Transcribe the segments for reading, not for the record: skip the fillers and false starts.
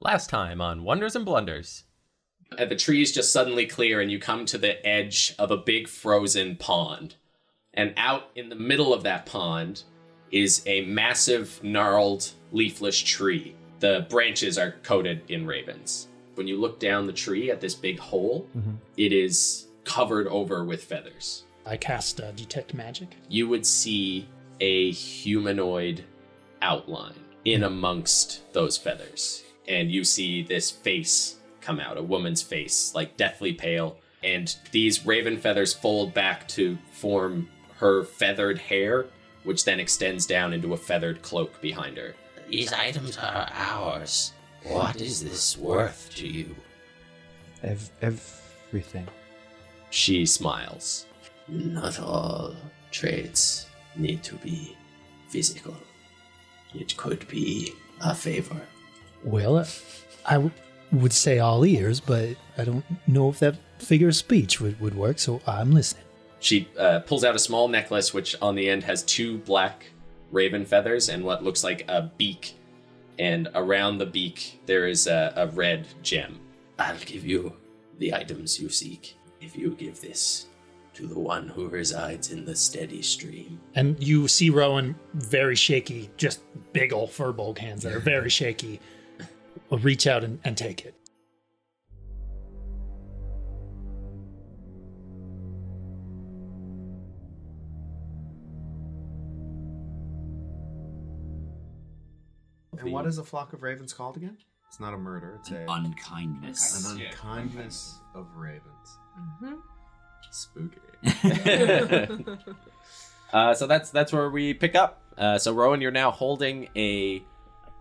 Last time on Wonders and Blunders. The trees just suddenly clear and you come to the edge of a big frozen pond. And out in the middle of that pond is a massive, gnarled, leafless tree. The branches are coated in ravens. When you look down the tree at this big hole, it is covered over with feathers. I cast Detect Magic. You would see a humanoid outline in amongst those feathers. And you see this face come out, a woman's face, like deathly pale. And these raven feathers fold back to form her feathered hair, which then extends down into a feathered cloak behind her. These items are ours. What is this worth to you? Everything. She smiles. Not all trades need to be physical. It could be a favor. Well, I would say all ears, but I don't know if that figure of speech would work, so I'm listening. She pulls out a small necklace, which on the end has 2 black raven feathers and what looks like a beak. And around the beak, there is a red gem. I'll give you the items you seek if you give this to the one who resides in the steady stream. And you see Rowan, very shaky, just big old furball hands that are very shaky, will reach out and take it. And what is a flock of ravens called again? It's not a murder. It's An a unkindness. an unkindness of ravens. Mm-hmm. Spooky. So that's where we pick up. So Rowan, you're now holding a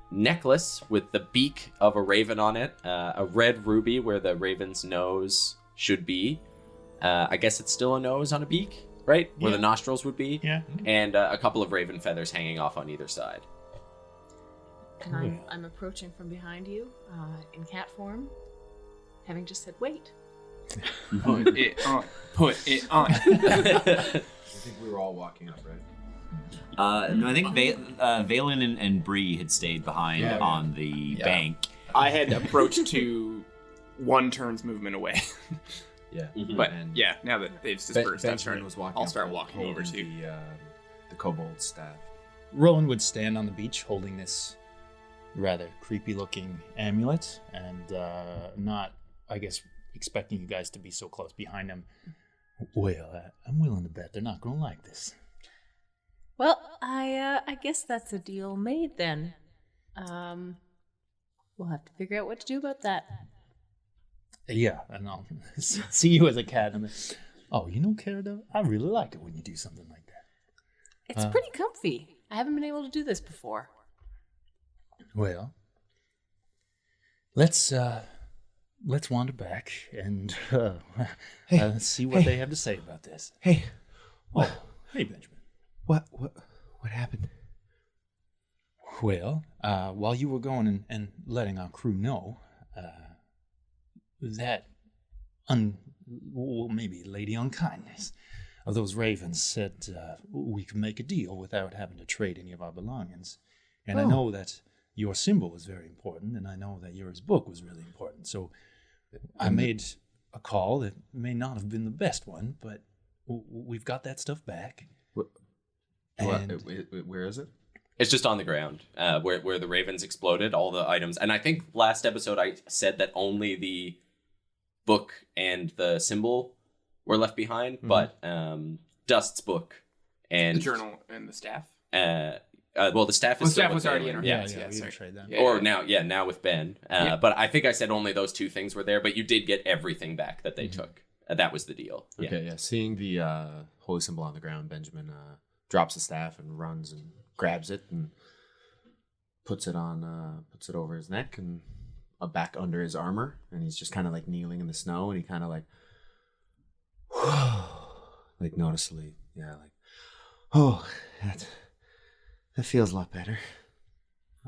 necklace with the beak of a raven on it, a red ruby where the raven's nose should be. I guess it's still a nose on a beak, right? Where the nostrils would be. Yeah. And a couple of raven feathers hanging off on either side. And I'm approaching from behind you in cat form, having just said, wait. Put it on. Put it on. I think we were all walking up, right? No, I think Valen and Bree had stayed behind on the bank. I had approached to one turn's movement away. Yeah. But And yeah, now that they've dispersed, Benjamin was walking. I'll up start and walking over holding to the kobold staff. Rowan would stand on the beach holding this rather creepy-looking amulet, and not, I guess, expecting you guys to be so close behind him. Well, I'm willing to bet they're not going to like this. Well, I guess that's a deal made then. We'll have to figure out what to do about that. Yeah, and I'll see you as a cat. And oh, you know, Carada, I really like it when you do something like that. It's pretty comfy. I haven't been able to do this before. Well, let's wander back and see what they have to say about this. Hey. Oh, hey, Benjamin. What happened? Well, while you were going and letting our crew know, that maybe Lady Unkindness of those ravens said we could make a deal without having to trade any of our belongings. And I know that your symbol was very important, and I know that yours book was really important. So I made a call that may not have been the best one, but we've got that stuff back. Where is it? It's just on the ground, where the ravens exploded, all the items. And I think last episode I said that only the book and the symbol were left behind, but Dust's book and the journal and the staff. Well, the staff is The still staff with was already Valen. in her Yeah, hands. we Yeah, didn't sorry. trade that. Yeah, Now with Ben. But I think I said only those 2 things were there, but you did get everything back that they took. That was the deal. Yeah. Okay, yeah. Seeing the holy symbol on the ground, Benjamin drops the staff and runs and grabs it and puts it over his neck and back under his armor, and he's just kind of like kneeling in the snow, and he kind of like noticeably, that feels a lot better.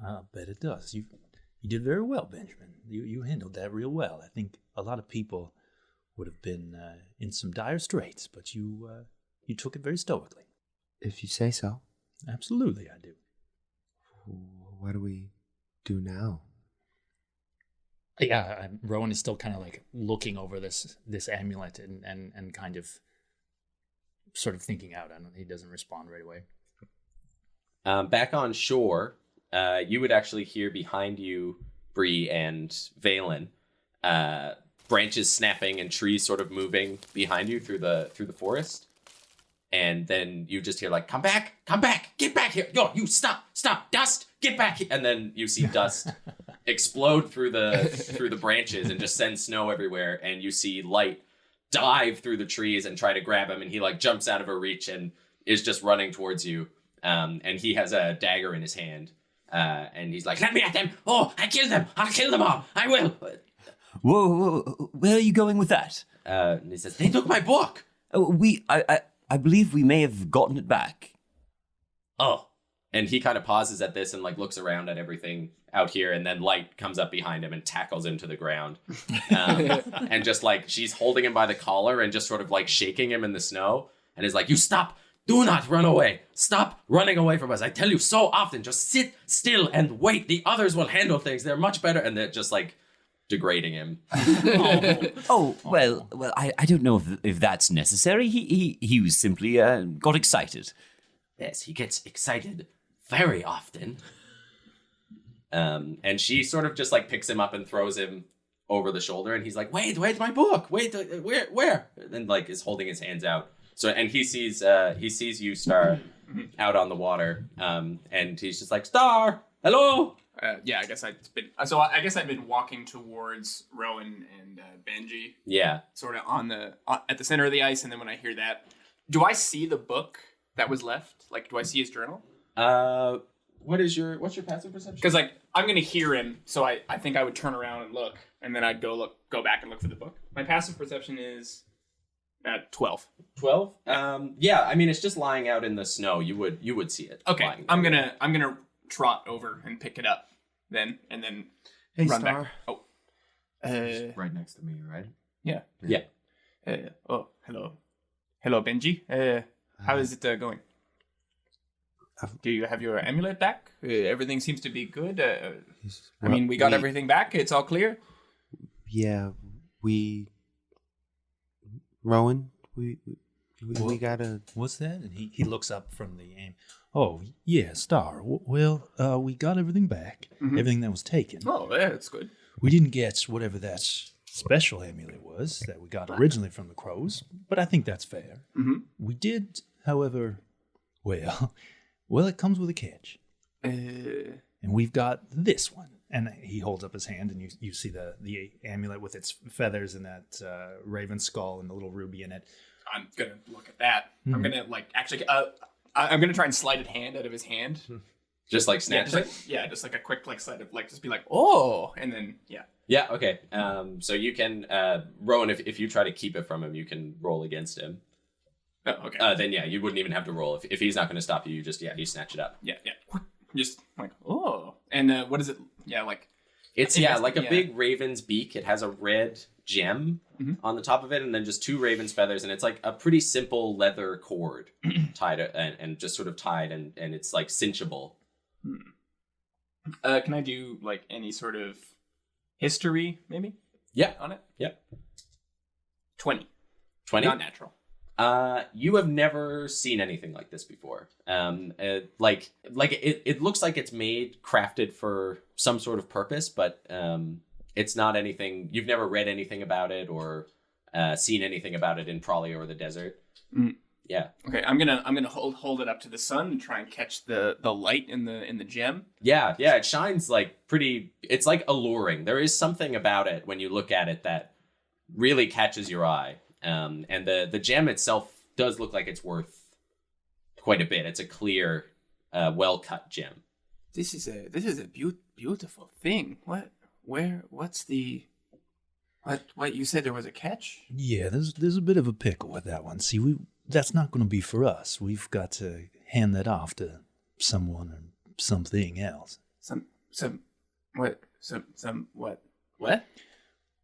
I bet it does. You did very well, Benjamin. You handled that real well. I think a lot of people would have been in some dire straits, but you took it very stoically. If you say so. Absolutely, I do. What do we do now? Rowan is still kind of like looking over this amulet and kind of sort of thinking out on it. He doesn't respond right away. Back on shore, you would actually hear behind you, Bree and Valen, branches snapping and trees sort of moving behind you through the forest. And then you just hear like, come back, get back here. Yo, you stop, Dust, get back here. And then you see Dust explode through the branches and just send snow everywhere. And you see Light dive through the trees and try to grab him. And he like jumps out of her reach and is just running towards you. And he has a dagger in his hand. And he's like, let me at them. Oh, I killed them. I'll kill them all. I will. Whoa, where are you going with that? And he says, they took my book. I believe we may have gotten it back. Oh. And he kind of pauses at this and like looks around at everything out here, and then Light comes up behind him and tackles him to the ground. And just like she's holding him by the collar and just sort of like shaking him in the snow, and is like, you stop, do not run away, stop running away from us. I tell you so often, just sit still and wait. The others will handle things. They're much better. And they're just like degrading him. Well, I don't know if that's necessary. He was simply got excited. Yes, he gets excited very often. And she sort of just like picks him up and throws him over the shoulder, and he's like, wait, my book, wait, where? And like is holding his hands out. So, and he sees you, Star, out on the water, and he's just like, Star, hello. I guess I've been walking towards Rowan and Benji. Yeah. Sort of at the center of the ice, and then when I hear that, do I see the book that was left? Like, do I see his journal? What's your passive perception? Because like I'm gonna hear him, so I think I would turn around and look, and then I'd go back and look for the book. My passive perception is 12. 12? Yeah. I mean, it's just lying out in the snow. You would see it. Okay. I'm gonna trot over and pick it up then, and then run Star. back. Oh. He's right next to me, right? Yeah. Yeah. Hello, Benji. How is it going? Do you have your amulet back? Everything seems to be good. I mean, we got everything back. It's all clear. Yeah, Rowan, we got a... What's that? And he looks up from the aim. Oh, yeah, Star. Well, we got everything back. Mm-hmm. Everything that was taken. Oh, yeah, that's good. We didn't get whatever that special amulet was that we got originally from the crows, but I think that's fair. Mm-hmm. We did, however, well, it comes with a catch. And we've got this one. And he holds up his hand, and you see the amulet with its feathers and that raven skull and the little ruby in it. I'm gonna look at that. Mm-hmm. I'm gonna I'm gonna try and slide a hand out of his hand. Just like snatch it? Just like a quick like slide of like just be like, oh, and then yeah. Yeah, okay. So you can Rowan, if you try to keep it from him, you can roll against him. Oh, okay. Then yeah, you wouldn't even have to roll. If he's not gonna stop you, you snatch it up. Yeah. Just like, oh. And what is it? Yeah, like it's like a big raven's beak. It has a red gem on the top of it, and then just 2 raven's feathers, and it's like a pretty simple leather cord tied and just sort of tied, and it's like cinchable. Can I do like any sort of history maybe? Yeah. On it? Yeah. 20. Not natural. You have never seen anything like this before. It looks like it's crafted for some sort of purpose, but it's not anything. You've never read anything about it or seen anything about it in Pralia or the desert. Mm. Yeah. Okay, I'm gonna hold it up to the sun and try and catch the light in the gem. Yeah, it shines like pretty. It's like alluring. There is something about it when you look at it that really catches your eye. And the gem itself does look like it's worth quite a bit. It's a clear, well-cut gem. This is a beautiful thing. What's the... What you said there was a catch? Yeah, there's a bit of a pickle with that one. See, that's not going to be for us. We've got to hand that off to someone or something else. What?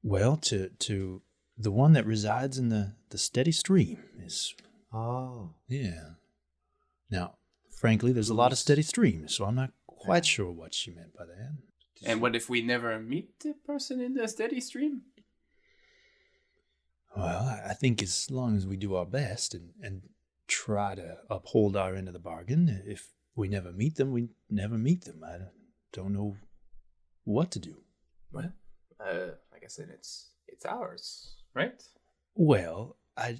Well, to the one that resides in the steady stream is... Oh. Yeah. Now, frankly, there's a lot of steady streams, so I'm not quite sure what she meant by that. And what if we never meet the person in the steady stream? Well, I think as long as we do our best and try to uphold our end of the bargain, if we never meet them, we never meet them. I don't know what to do. Well, I guess then it's ours, right? Well, I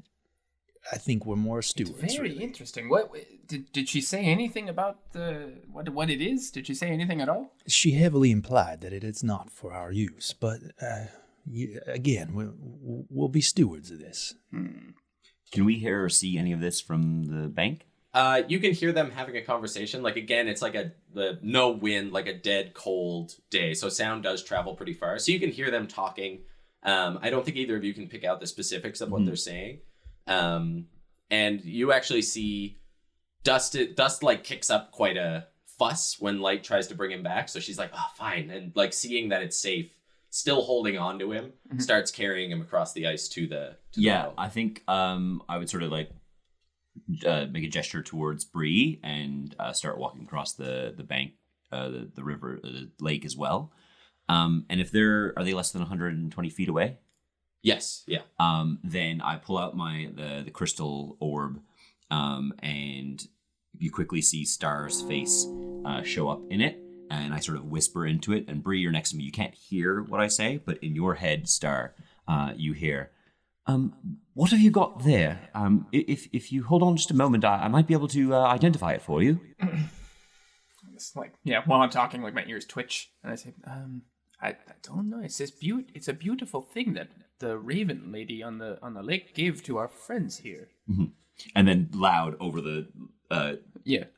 think we're more stewards. It's very really. interesting. What did she say anything about the what it is? Did she say anything at all? She heavily implied that it is not for our use, but again, we'll be stewards of this. Can we hear or see any of this from the bank? You can hear them having a conversation. Like, again, it's like the no wind, like a dead cold day. So sound does travel pretty far. So you can hear them talking. I don't think either of you can pick out the specifics of what they're saying. And you actually see Dust like kicks up quite a fuss when Light tries to bring him back. So she's like, oh, fine. And like seeing that it's safe, still holding on to him, starts carrying him across the ice to the boat. I think I would sort of like make a gesture towards Bree and start walking across the bank, the river, the lake as well. And if are they less than 120 feet away? Yes, yeah. Then I pull out the crystal orb, and you quickly see Star's face show up in it, and I sort of whisper into it. And Bree, you're next to me. You can't hear what I say, but in your head, Star, you hear, what have you got there? If you hold on just a moment, I might be able to identify it for you. It's like, yeah, while I'm talking, like my ears twitch, and I say, I don't know. It's it's a beautiful thing that the Raven lady on the lake gave to our friends here. Mm-hmm. And then loud over the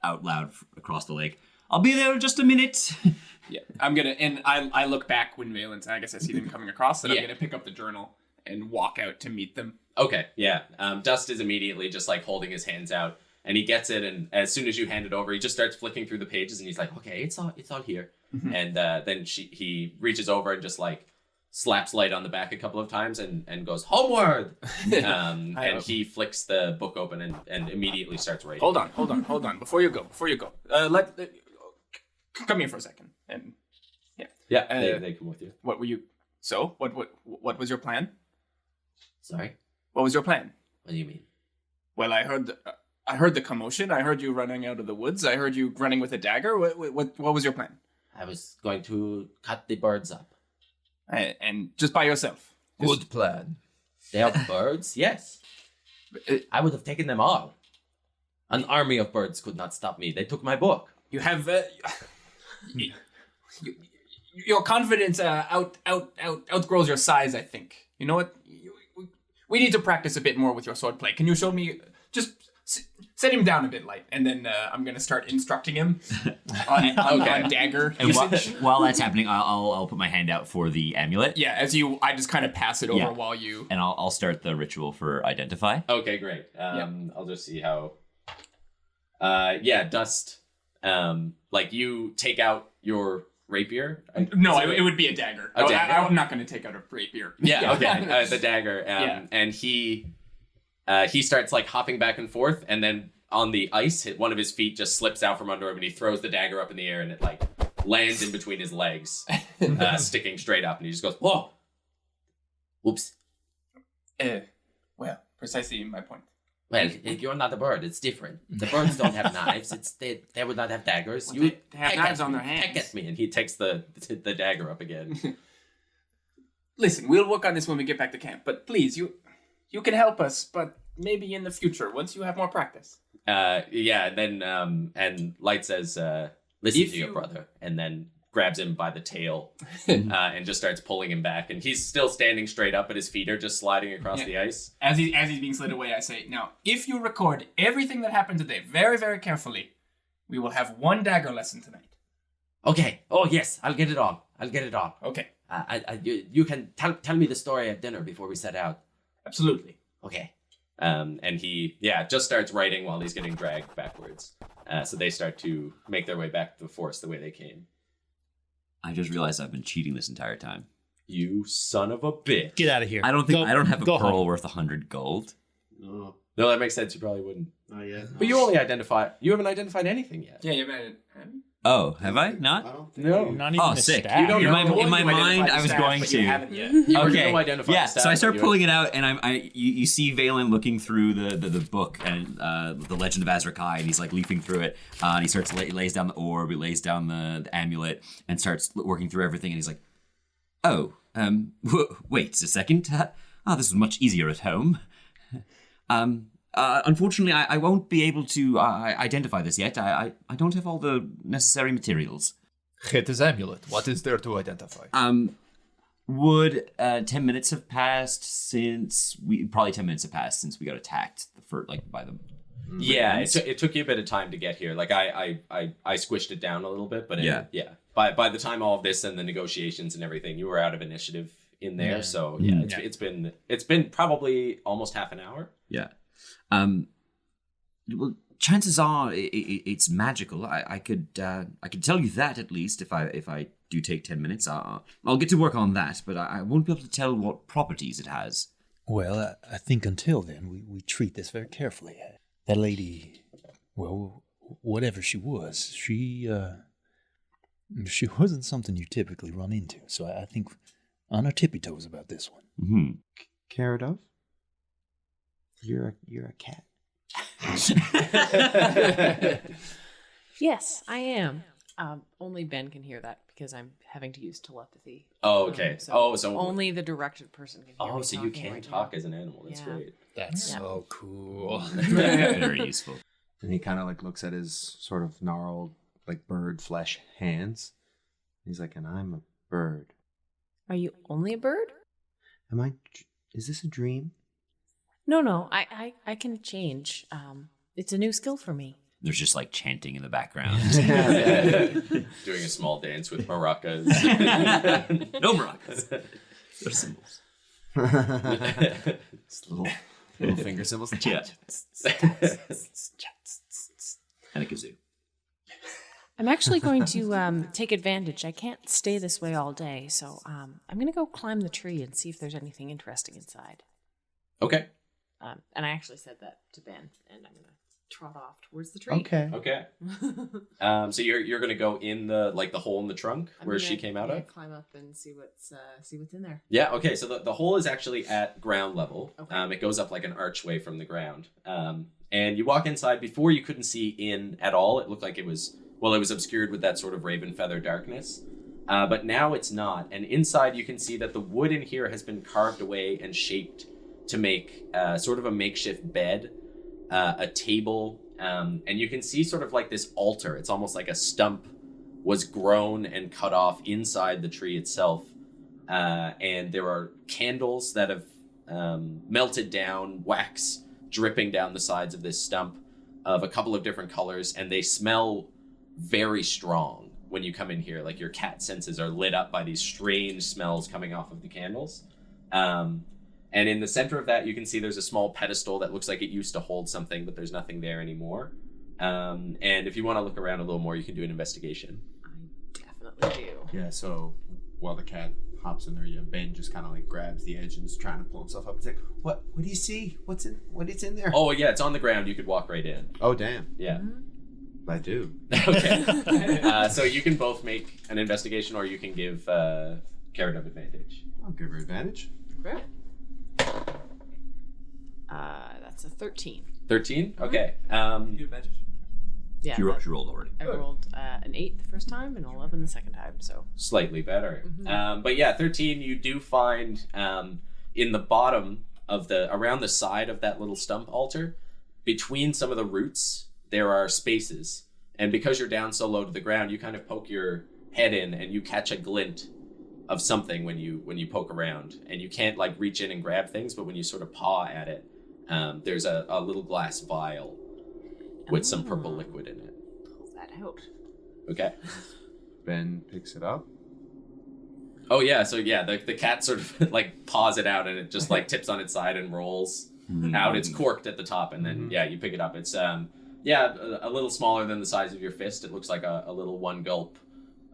out loud across the lake. I'll be there in just a minute. Yeah, I'm gonna, and I look back when Valence, I guess I see them coming across, and I'm gonna pick up the journal and walk out to meet them. Okay, yeah. Dust is immediately just like holding his hands out, and he gets it, and as soon as you hand it over, he just starts flicking through the pages, and he's like, "Okay, it's all here." Mm-hmm. And then he reaches over and just like slaps Light on the back a couple of times and goes, "Homeward!" And he flicks the book open and immediately starts writing. Hold on. Before you go. Come here for a second. And they come with you. What were you? So what was your plan? Sorry. What was your plan? What do you mean? Well, I heard the commotion. I heard you running out of the woods. I heard you running with a dagger. What was your plan? I was going to cut the birds up. And just by yourself. Good plan. They are birds? Yes. I would have taken them all. An army of birds could not stop me. They took my book. You have your confidence outgrows your size, I think. You know what? We need to practice a bit more with your swordplay. Can you show me? Just set him down a bit, Light, and then I'm gonna start instructing him on dagger usage. While that's happening, I'll put my hand out for the amulet. Yeah, I just kind of pass it over while you. And I'll start the ritual for identify. Okay, great. I'll just see how. Dust. Like you take out your rapier. No, it would be a dagger. Dagger? I'm not going to take out a rapier. Yeah, okay. The dagger. And he starts like hopping back and forth, and then on the ice, one of his feet just slips out from under him, and he throws the dagger up in the air, and it like lands in between his legs, sticking straight up, and he just goes, "Whoa! Whoops." Well, precisely my point. Well, if you're not a bird, it's different. The birds don't have knives. They would not have daggers. Well, they have knives on their hands. Peck at me, and he takes the dagger up again. Listen, we'll work on this when we get back to camp. But please, you can help us, but maybe in the future, once you have more practice. Then and Light says, "Listen to your brother," and then grabs him by the tail and just starts pulling him back. And he's still standing straight up, but his feet are just sliding across the ice. As he's being slid away, I say, "Now, if you record everything that happened today very, very carefully, we will have one dagger lesson tonight." Okay. Oh yes, I'll get it all. Okay. You can tell me the story at dinner before we set out. Absolutely. Okay. And he just starts writing while he's getting dragged backwards. So they start to make their way back to the forest the way they came. I just realized I've been cheating this entire time. You son of a bitch! Get out of here. I don't have a pearl worth 100 gold. No, that makes sense. You probably wouldn't. Not yet. But you haven't identified anything yet. Yeah, you haven't. Oh, have I not? No. Not even Oh, a sick. staff. You don't in know. my, in my You identified mind, the I was staff, going but you to. haven't yet. You were Okay. gonna identify Yeah, the staff, so I but start you- pulling it out, and you see Valen looking through the book and the Legend of Azrakai, and he's like leafing through it. And he starts lays down the orb, he lays down the amulet, and starts working through everything. And he's like, "Oh, wait a second. This was much easier at home. Unfortunately, I won't be able to identify this yet. I don't have all the necessary materials." His amulet. What is there to identify? Would 10 minutes have passed since probably 10 minutes have passed since we got attacked by them? Yeah, it took you a bit of time to get here. Like I squished it down a little bit, but yeah. By the time all of this and the negotiations and everything, you were out of initiative in there. Yeah. So yeah, it's been probably almost half an hour. Yeah. Well, chances are it's magical. I could tell you that at least if I do take 10 minutes. I'll get to work on that, but I won't be able to tell what properties it has. Well, I think until then, we treat this very carefully. That lady, well, whatever she was, she wasn't something you typically run into. So I think on our tippy toes about this one. Mm-hmm. Karadov? You're a cat. Yes, I am. Only Ben can hear that because I'm having to use telepathy. Oh, okay. So so only the directed person can hear me. so you talking can right talk now. as an animal. That's Yeah. great. That's Yeah. so cool. Very useful. And he kind of like looks at his sort of gnarled, like bird flesh hands. He's like, and I'm a bird. Are you only a bird? Is this a dream? No. I can change. It's a new skill for me. There's just like chanting in the background. Doing a small dance with maracas. No maracas. They're symbols. Just little finger symbols. Yeah. And a kazoo. I'm actually going to take advantage. I can't stay this way all day, so I'm going to go climb the tree and see if there's anything interesting inside. Okay. And I actually said that to Ben, and I'm going to trot off towards the tree. Okay. So you're gonna go in the hole in the trunk where she came out of? Climb up and see what's in there. Yeah. Okay. So the hole is actually at ground level. Okay. It goes up like an archway from the ground. And you walk inside. Before you couldn't see in at all. It looked like it was obscured with that sort of raven feather darkness. But now it's not. And inside you can see that the wood in here has been carved away and shaped to make sort of a makeshift bed. A table, and you can see sort of like this altar. It's almost like a stump was grown and cut off inside the tree itself. And there are candles that have melted down, wax dripping down the sides of this stump of a couple of different colors, and they smell very strong when you come in here. Like your cat senses are lit up by these strange smells coming off of the candles. And in the center of that, you can see there's a small pedestal that looks like it used to hold something, but there's nothing there anymore. And if you want to look around a little more, you can do an investigation. I definitely do. Yeah, so while the cat hops in there, Ben just kind of like grabs the edge and is trying to pull himself up. He's like, what do you see? What is in there? Oh, yeah, it's on the ground. You could walk right in. Oh, damn. Yeah. I do. Okay. So you can both make an investigation, or you can give Karadov advantage. I'll give her advantage. Okay. That's a 13. 13? Okay. Yeah. She rolled already. I rolled an 8 the first time and 11 the second time, so. Slightly better. But yeah, 13, you do find in the bottom of around the side of that little stump altar, between some of the roots, there are spaces. And because you're down so low to the ground, you kind of poke your head in and you catch a glint of something when you poke around. And you can't like reach in and grab things, but when you sort of paw at it, there's a little glass vial with some purple liquid in it. Pull that out. Okay. Ben picks it up. Oh yeah, so yeah, the cat sort of like paws it out and it just like tips on its side and rolls out. It's corked at the top, and then yeah, you pick it up. It's a little smaller than the size of your fist. It looks like a little one gulp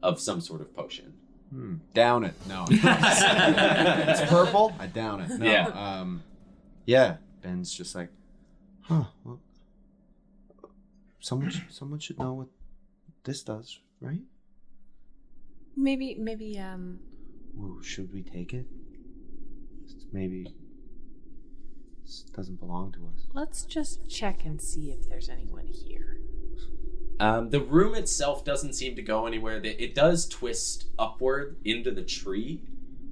of some sort of potion. Down it. No. It's purple. I down it. No. Yeah. Yeah. Ben's just like, well, someone should know what this does right? Maybe, Ooh, should we take it? Maybe this doesn't belong to us. let's just check and see if there's anyone here. The room itself doesn't seem to go anywhere. It does twist upward into the tree.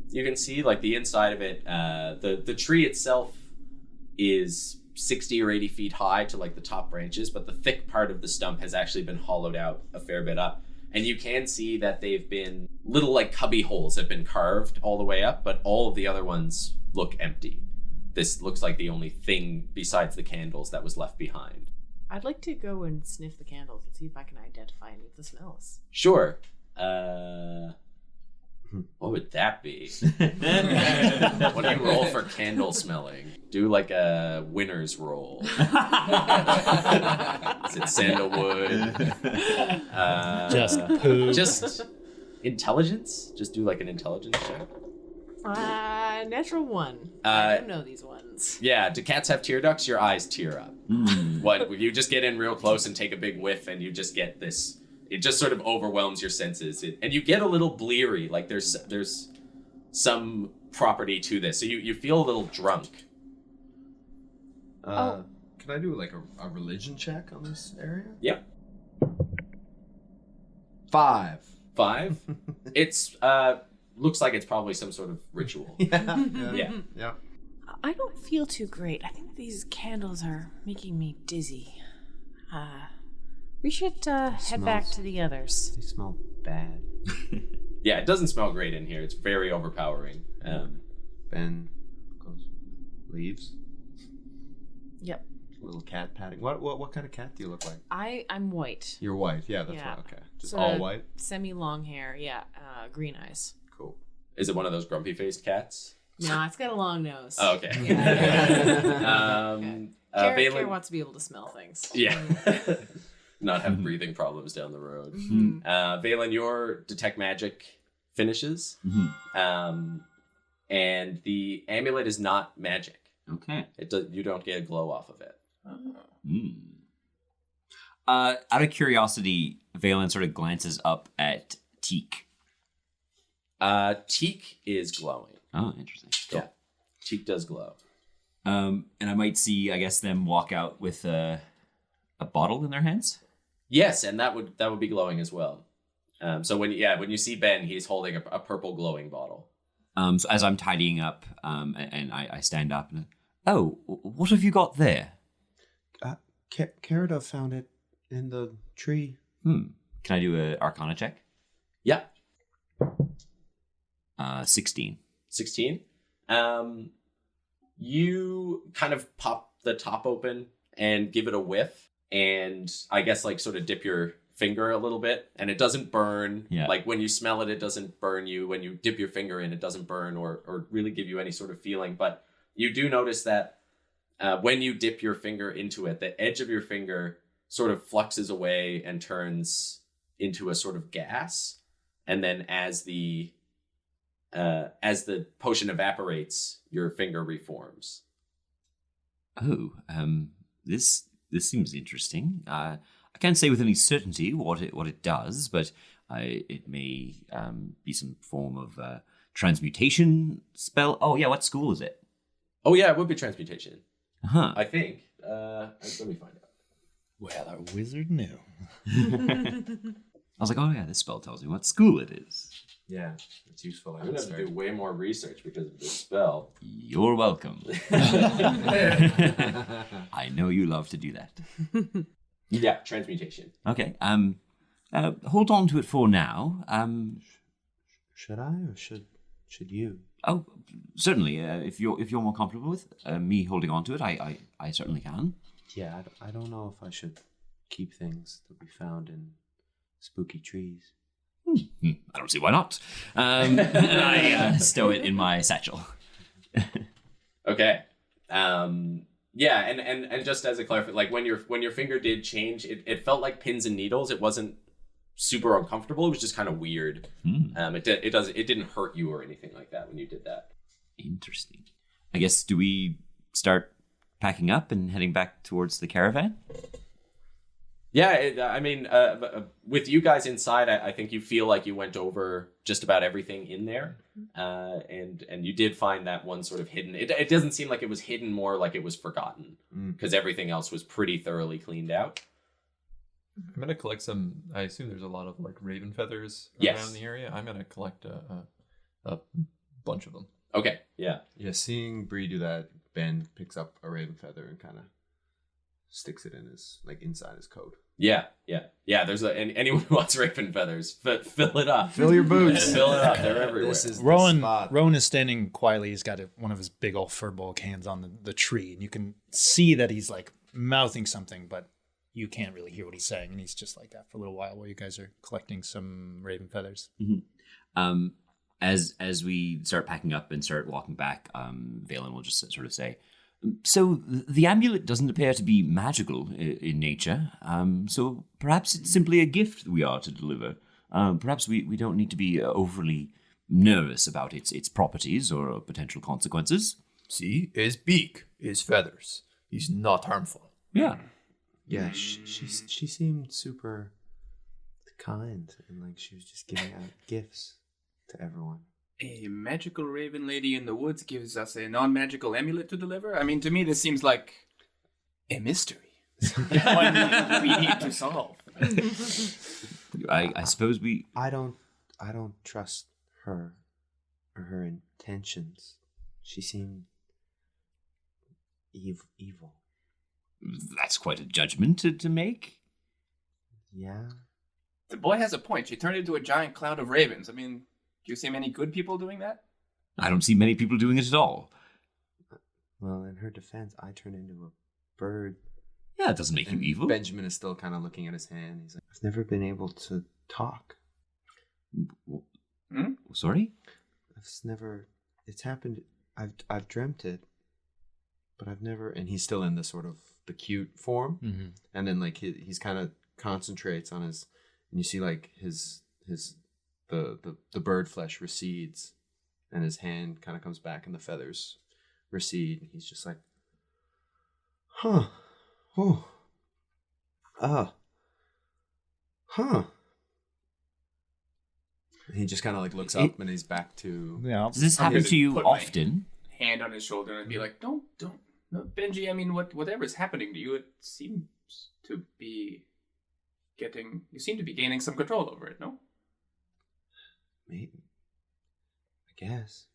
You can see, like, the inside of it. The tree itself is 60 or 80 feet high to, like, the top branches, but the thick part of the stump has actually been hollowed out a fair bit up. And you can see that they've been little, like, cubby holes have been carved all the way up, but all of the other ones look empty. This looks like the only thing besides the candles that was left behind. I'd like to go and sniff the candles and see if I can identify any of the smells. Sure. What would that be? What do you roll for candle smelling? Do like a winner's roll. Is it sandalwood? Just poo. Just intelligence? Just do like an intelligence check. Natural 1. I don't know these ones. Yeah, do cats have tear ducts? Your eyes tear up. What? You just get in real close and take a big whiff and you just get this. It just sort of overwhelms your senses. And you get a little bleary, like there's some property to this. So you feel a little drunk. Can I do like a religion check on this area? Yep. 5. 5? It's looks like it's probably some sort of ritual. Yeah. I don't feel too great. I think these candles are making me dizzy. We should head back to the others. They smell bad. Yeah, it doesn't smell great in here. It's very overpowering. Ben leaves. Yep. Little cat patting. What kind of cat do you look like? I'm white. You're white. Yeah, that's Yeah. right. Okay. Just Sorta all white? Semi-long hair, yeah. Green eyes. Cool. Is it one of those grumpy-faced cats? No, it's got a long nose. Oh, okay. Kara wants to be able to smell things. Yeah. Not have breathing problems down the road. Valen, your detect magic finishes. And the amulet is not magic. Okay. You don't get a glow off of it. Out of curiosity, Valen sort of glances up at Teak. Teak is glowing. Oh, interesting. Cool. Yeah. Teak does glow. And I might see, I guess, them walk out with a bottle in their hands. Yes, and that would be glowing as well. So when you see Ben, he's holding a purple glowing bottle. So as I'm tidying up, and I stand up and, oh, what have you got there? Carada found it in the tree. Can I do an Arcana check? Yeah. 16. 16. You kind of pop the top open and give it a whiff, and I guess like sort of dip your finger a little bit, and it doesn't burn. Yeah. Like when you smell it, it doesn't burn you. When you dip your finger in, it doesn't burn or really give you any sort of feeling. But you do notice that when you dip your finger into it, the edge of your finger sort of fluxes away and turns into a sort of gas. And then as the potion evaporates, your finger reforms. Oh, this seems interesting. I can't say with any certainty what it does, but it may be some form of transmutation spell. Oh yeah, what school is it? Oh yeah, it would be transmutation. Huh. I think. Let me find out. Well, our wizard knew. I was like, oh yeah, this spell tells me what school it is. Yeah, it's useful. I'm going to have to do way more research because of this spell. You're welcome. I know you love to do that. Yeah, transmutation. Okay. Hold on to it for now. Should I or should you? Oh, certainly. If you're more comfortable with me holding on to it, I certainly can. Yeah, I don't know if I should keep things that we found in spooky trees. I don't see why not. And I stow it in my satchel. Okay. Yeah, and just as a clarification, like when your finger did change, it felt like pins and needles. It wasn't super uncomfortable. It was just kind of weird. It didn't hurt you or anything like that when you did that. Interesting. I guess, do we start packing up and heading back towards the caravan? Yeah, with you guys inside, I think you feel like you went over just about everything in there, and you did find that one sort of hidden. It doesn't seem like it was hidden, more like it was forgotten, because everything else was pretty thoroughly cleaned out. I'm gonna collect some. I assume there's a lot of like raven feathers Yes. around the area. I'm gonna collect a bunch of them. Okay, yeah. Yeah, seeing Bree do that, Ben picks up a raven feather and kind of sticks it in his, like, inside his coat. Yeah. There's and anyone who wants raven feathers, fill it up. Fill your boots. Fill it up. They're everywhere. This is the Rowan spot. Rowan is standing quietly. He's got one of his big old fur bulk hands on the tree, and you can see that he's like mouthing something, but you can't really hear what he's saying. And he's just like that for a little while while you guys are collecting some raven feathers. As we start packing up and start walking back, Valen will just sort of say, "So the amulet doesn't appear to be magical in nature. So perhaps it's simply a gift that we are to deliver. Perhaps we don't need to be overly nervous about its properties or potential consequences." See, his beak, his feathers. He's not harmful. Yeah. Yeah, she seemed super kind, and like she was just giving out gifts to everyone. A magical raven lady in the woods gives us a non-magical amulet to deliver? I mean, to me, this seems like a mystery. One we need to solve. I suppose we... I don't trust her or her intentions. She seemed evil. That's quite a judgment to make. Yeah. The boy has a point. She turned into a giant cloud of ravens. I mean, do you see many good people doing that? I don't see many people doing it at all. Well, in her defense, I turned into a bird. Yeah, it doesn't make you evil. Benjamin is still kind of looking at his hand. He's like, I've never been able to talk. Sorry? It's happened. I've dreamt it, but I've never. and he's still in the sort of the cute form. Mm-hmm. And then like he's kind of concentrates on his, and you see like the bird flesh recedes, and his hand kind of comes back, and the feathers recede. And he's just like, huh, oh, huh. And he just kind of like looks up, and he's back to. Yeah. Does this happen to you Put my often? hand on his shoulder and be like, don't, no, Benji, I mean, whatever's happening to you, it seems to be you seem to be gaining some control over it, no? Maybe. I guess.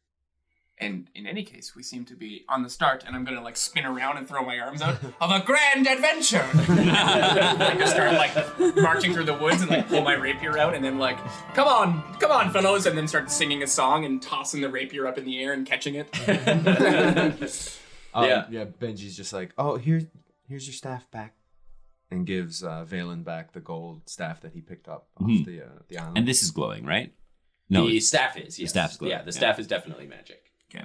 And in any case, we seem to be on the start, and I'm gonna like spin around and throw my arms out of a grand adventure. I just start like marching through the woods and like pull my rapier out, and then like, come on, fellows, and then start singing a song and tossing the rapier up in the air and catching it. Yeah. Benji's just like, oh, here's your staff back, and gives Valen back the gold staff that he picked up off the island. And this is glowing, right? No, The staff is. Yes. The staff's glowing. Yeah, the staff is definitely magic. Okay.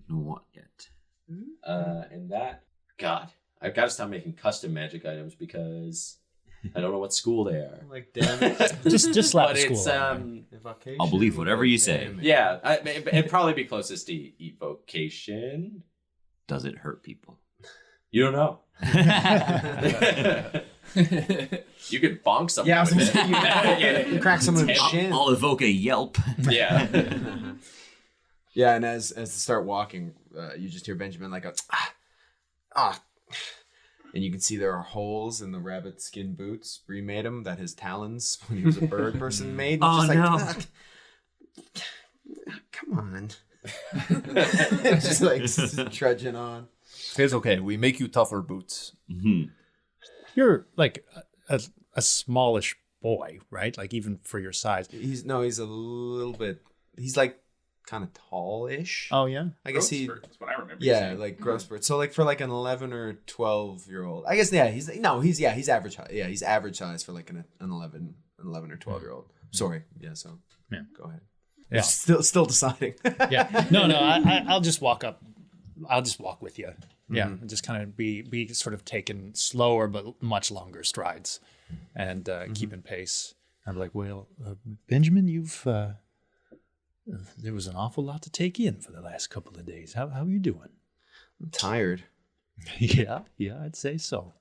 Not yet. And that, God, I've got to stop making custom magic items because I don't know what school they are. Like, damn it. just slap But a school. it's on Evocation, I'll believe whatever you say. yeah, it'd probably be closest to evocation. Does it hurt people? You don't know. You could bonk something. Yeah, I was with gonna it. say, crack someone in the shin. I'll evoke a yelp. Yeah. Yeah, and as they start walking, you just hear Benjamin like a and you can see there are holes in the rabbit skin boots Bree made him that his talons when he was a bird person made. And Oh, just no. Like, come on. Just like trudging on. It's okay. We make you tougher boots. Mhm. You're like a smallish boy, right? Like even for your size. He's a little bit. He's like kind of tallish. Oh yeah. I guess he. That's what I remember. Yeah, saying. like growth spurt. So like for like an 11 or 12-year-old, I guess he's average height. Yeah, he's average size for like an 11 or 12-year-old. Sorry. Yeah. So Yeah. Go ahead. Yeah. Still deciding. Yeah. No. I'll just walk up. I'll just walk with you. Yeah. And just kind of be sort of taking slower but much longer strides, and keeping pace. I'm like, well, Benjamin, you've there was an awful lot to take in for the last couple of days. How are you doing? I'm tired. Yeah, I'd say so.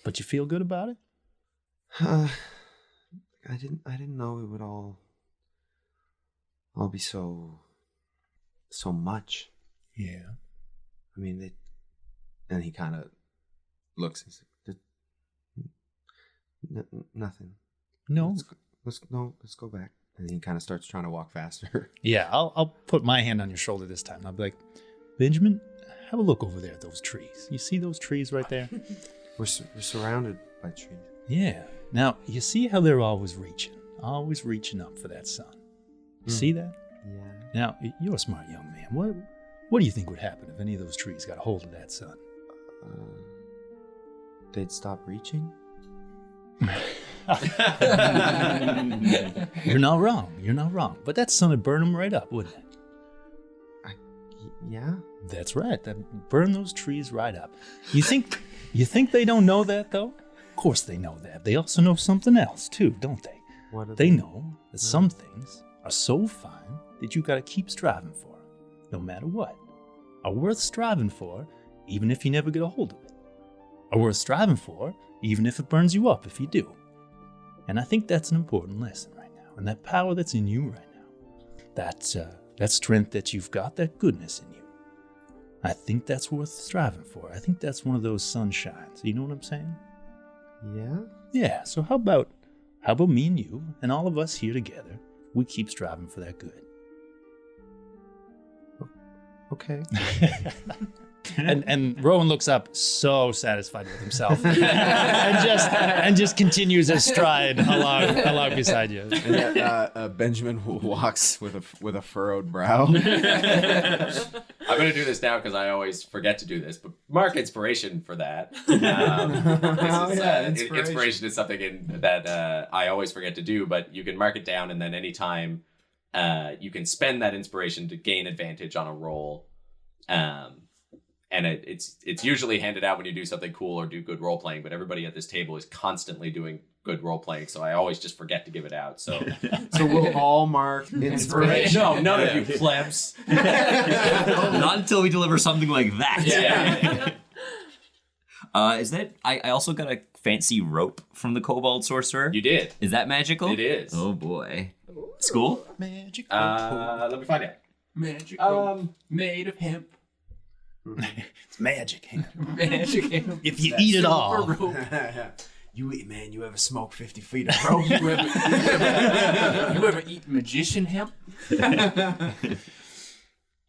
But you feel good about it? I didn't know it would all be so much. Yeah. I mean, and he kind of looks and says, nothing. No. Let's go back. And he kind of starts trying to walk faster. Yeah, I'll put my hand on your shoulder this time. I'll be like, Benjamin, have a look over there at those trees. You see those trees right there? We're surrounded by trees. Yeah. Now, you see how they're always reaching up for that sun. You see that? Yeah. Now, you're a smart young man. What do you think would happen if any of those trees got a hold of that sun? They'd stop reaching? You're not wrong. But that sun would burn them right up, wouldn't it? Yeah. That's right. That'd burn those trees right up. You think they don't know that, though? Of course they know that. They also know something else, too, don't they? What are They know that some things are so fine that you gotta keep striving for them, no matter what. Are worth striving for, even if you never get a hold of it. Are worth striving for, even if it burns you up if you do. And I think that's an important lesson right now. And that power that's in you right now, that strength that you've got, that goodness in you, I think that's worth striving for. I think that's one of those sunshines. You know what I'm saying? Yeah? Yeah, so how about me and you and all of us here together, we keep striving for that good. Okay. And Rowan looks up so satisfied with himself and just continues his stride along beside you. And Benjamin walks with a furrowed brow. I'm going to do this now because I always forget to do this, but mark inspiration for that. Inspiration is something that I always forget to do, but you can mark it down, and then anytime you can spend that inspiration to gain advantage on a roll. And it's usually handed out when you do something cool or do good role playing, but everybody at this table is constantly doing good role playing, so I always just forget to give it out. So we'll all mark inspiration. No, none of you plebs. Not until we deliver something like that. Yeah. Is that? I also got a fancy rope from the Kobold Sorcerer. You did. Is that magical? It is. Oh boy. School? Magic. Let me find out. Magic rope made of hemp. It's magic. Magic hemp. If you eat it all. You ever smoke 50 feet of rope? You ever eat magician hemp?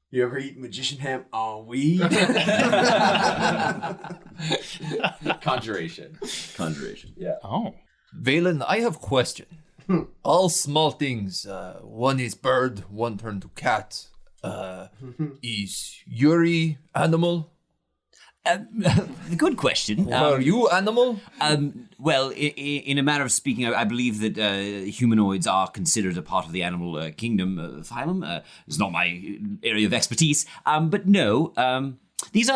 You ever eat magician hemp on weed? Conjuration. Yeah. Oh. Valen, I have question. All small things. One is bird, one turn to cat. Is Yuri animal? Good question. Are you animal? Well, in a manner of speaking, I believe that humanoids are considered a part of the animal kingdom phylum. It's not my area of expertise, but no. These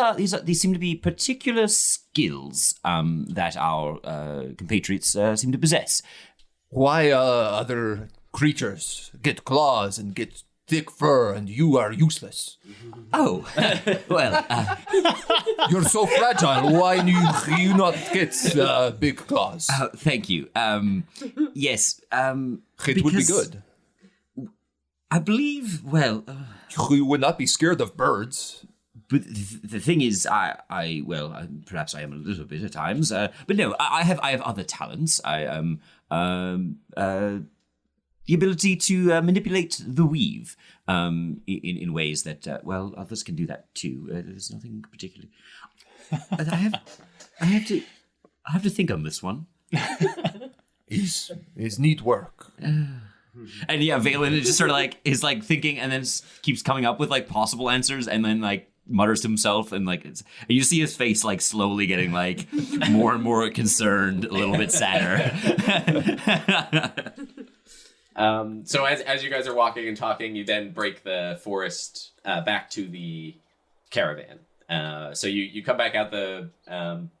seem to be particular skills that our compatriots seem to possess. Why other creatures get claws and get thick fur and you are useless? Oh, well. You're so fragile. Why do you not get big claws? Thank you. Yes. It would be good. I believe, well... You would not be scared of birds. But the thing is, I perhaps I am a little bit at times, but no, I have other talents. I the ability to manipulate the weave in ways that others can do that too. There's nothing particularly. But I have to think on this one. Is neat work. And yeah, Valen is just sort of like is like thinking, and then keeps coming up with like possible answers, and then like mutters to himself, and like and you see his face like slowly getting like more and more concerned, a little bit sadder. So as you guys are walking and talking, you then break the forest back to the caravan. So you come back out. The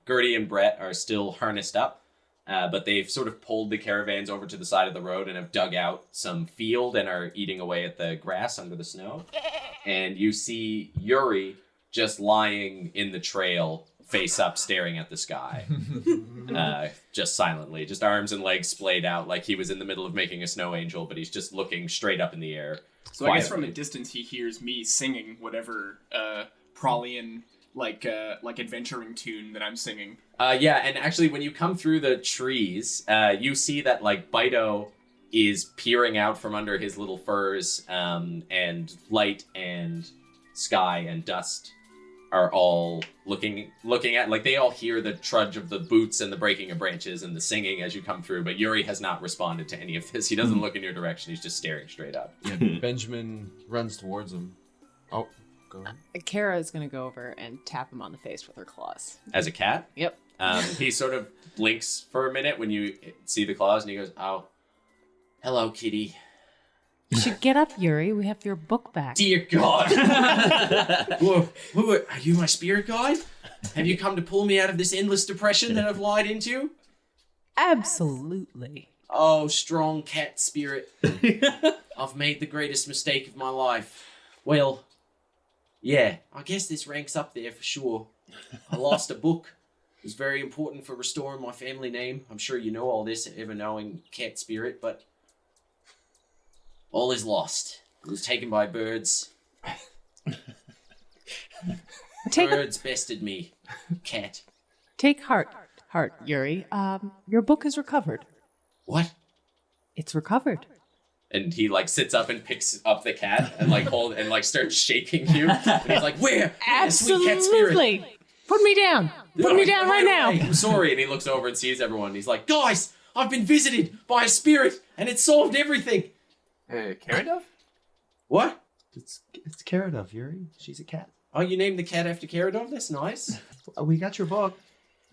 Gertie and Brett are still harnessed up, but they've sort of pulled the caravans over to the side of the road and have dug out some field and are eating away at the grass under the snow. And you see Yuri just lying in the trail, face up, staring at the sky. Just silently, just arms and legs splayed out like he was in the middle of making a snow angel, but he's just looking straight up in the air. So I guess from a distance he hears me singing whatever Prolian like adventuring tune that I'm singing. Yeah, and actually when you come through the trees, you see that like Bido is peering out from under his little furs, and Light and Sky and Dust are all looking at, like, they all hear the trudge of the boots and the breaking of branches and the singing as you come through, but Yuri has not responded to any of this. He doesn't look in your direction, he's just staring straight up. Yeah, Benjamin runs towards him. Oh, go ahead. Kara is going to go over and tap him on the face with her claws. As a cat? Yep. He sort of blinks for a minute when you see the claws, and he goes, "Oh, hello, kitty." You should get up, Yuri. We have your book back. Dear God. Who are you, my spirit guide? Have you come to pull me out of this endless depression that I've lied into? Absolutely. Oh, strong cat spirit. I've made the greatest mistake of my life. Well, yeah, I guess this ranks up there for sure. I lost a book. It was very important for restoring my family name. I'm sure you know all this, ever knowing cat spirit, but all is lost. It was taken by birds. Birds bested me. Cat. Take heart, Yuri. Your book is recovered. What? It's recovered. And he like sits up and picks up the cat and like starts shaking you. And he's like, "Where? Sweet cat spirit. Absolutely. Put me down. Put me down right now." I'm sorry. And he looks over and sees everyone. And he's like, "Guys, I've been visited by a spirit and it solved everything." Karadov? What? It's Karadov, Yuri. She's a cat. Oh, you named the cat after Karadov? That's nice. We got your book.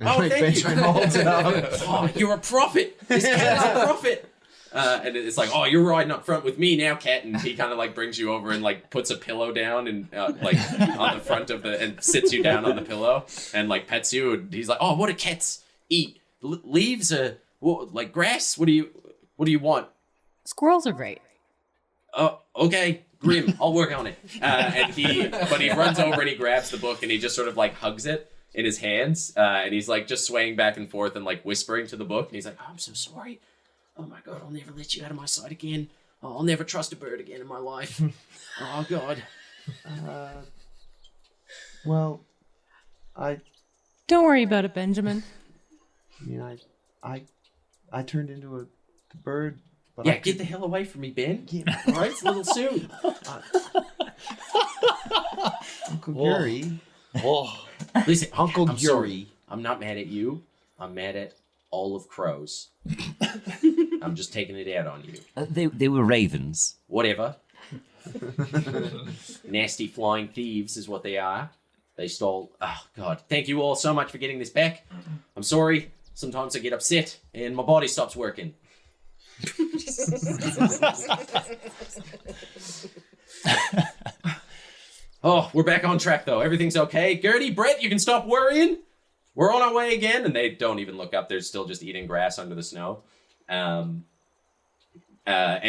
Oh, thank Benjamin you. holds it up. Oh, you're a prophet. This cat's a prophet. And it's like, "Oh, you're riding up front with me now, cat." And he kind of like brings you over and like puts a pillow down and like on the front of and sits you down on the pillow and like pets you. And he's like, "Oh, what do cats eat? Leaves? Like grass? What do you want?" Squirrels are great. Oh, okay, Grim, I'll work on it. And he runs over and he grabs the book and he just sort of like hugs it in his hands. And he's like just swaying back and forth and like whispering to the book. And he's like, "Oh, I'm so sorry. Oh my God, I'll never let you out of my sight again. Oh, I'll never trust a bird again in my life. Oh God." Well, Don't worry about it, Benjamin. I mean, I turned into a bird. But Yeah, get the hell away from me, Ben. Yeah. All right, it's a little soon. Uncle Yuri. Listen, Uncle I'm Yuri. sorry. I'm not mad at you. I'm mad at all of crows. I'm just taking it out on you. They were ravens. Whatever. Nasty flying thieves is what they are. They stole... Oh, God. Thank you all so much for getting this back. I'm sorry. Sometimes I get upset and my body stops working. Oh, we're back on track, though. Everything's okay. Gertie, Brett, you can stop worrying. We're on our way again. And they don't even look up. They're still just eating grass under the snow. And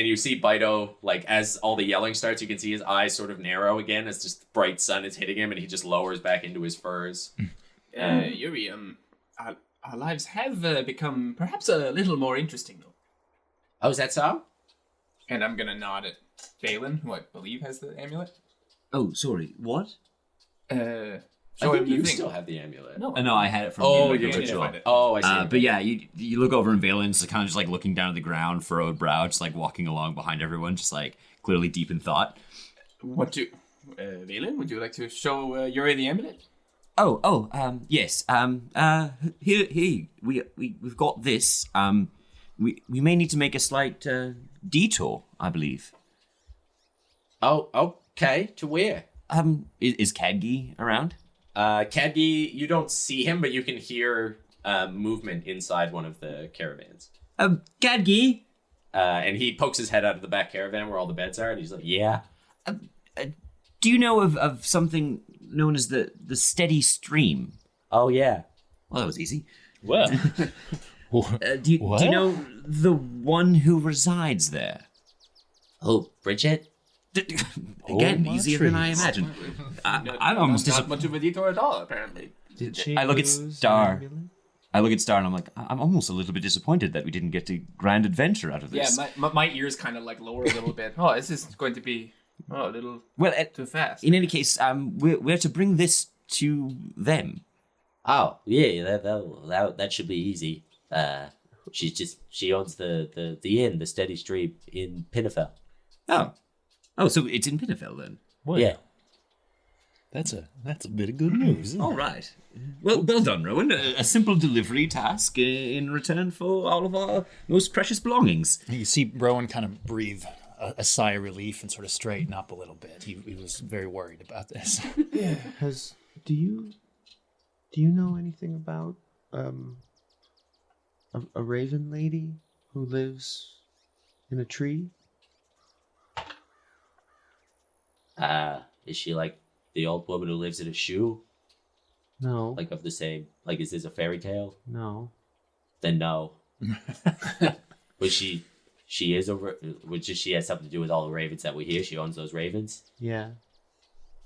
you see Bido, like, as all the yelling starts, you can see his eyes sort of narrow again as just the bright sun is hitting him, and he just lowers back into his furs. Yuri, our lives have become perhaps a little more interesting, though. Oh, is that so? And I'm gonna nod at Valen, who I believe has the amulet. Oh, sorry. What? I think you still have the amulet. No, No, I had it from you the did ritual. find it. Oh, I see. But yeah, you look over and Valen's kind of just like looking down at the ground, furrowed brow, just like walking along behind everyone, just like clearly deep in thought. Valen, would you like to show Yuri the amulet? Yes. Here, we've got this. We may need to make a slight detour, I believe. Oh, okay. To where? Is Kadgi around? Kadgi, you don't see him, but you can hear movement inside one of the caravans. Kadgi? And he pokes his head out of the back caravan where all the beds are, and he's like, "Yeah." Do you know of something known as the steady stream? Oh, yeah. Well, that was easy. Well, Do you know the one who resides there? Oh, Bridget? Again, easier than I imagined. I'm almost not much of a detour at all, apparently. Did she I look at lose an Star. amulet? I look at Star and I'm like, I'm almost a little bit disappointed that we didn't get a grand adventure out of Yeah, this. my ears kind of like lower a little bit. Oh, this is going to be a little too fast. In any case, we're to bring this to them. Oh, yeah, that should be easy. She owns the inn, the Steady Stream in Pinefell. Oh, so it's in Pinefell then. Well, Yeah. That's a bit of good news. Isn't All it? right. Well done, Rowan. A simple delivery task in return for all of our most precious belongings. You see Rowan kind of breathe a sigh of relief and sort of straighten up a little bit. He was very worried about this. Do you know anything about a raven lady who lives in a tree? Is she like the old woman who lives in a shoe? No. Like of the same, like is this a fairy tale? No. Then no. But she is which she has something to do with all the ravens that we hear. She owns those ravens. Yeah.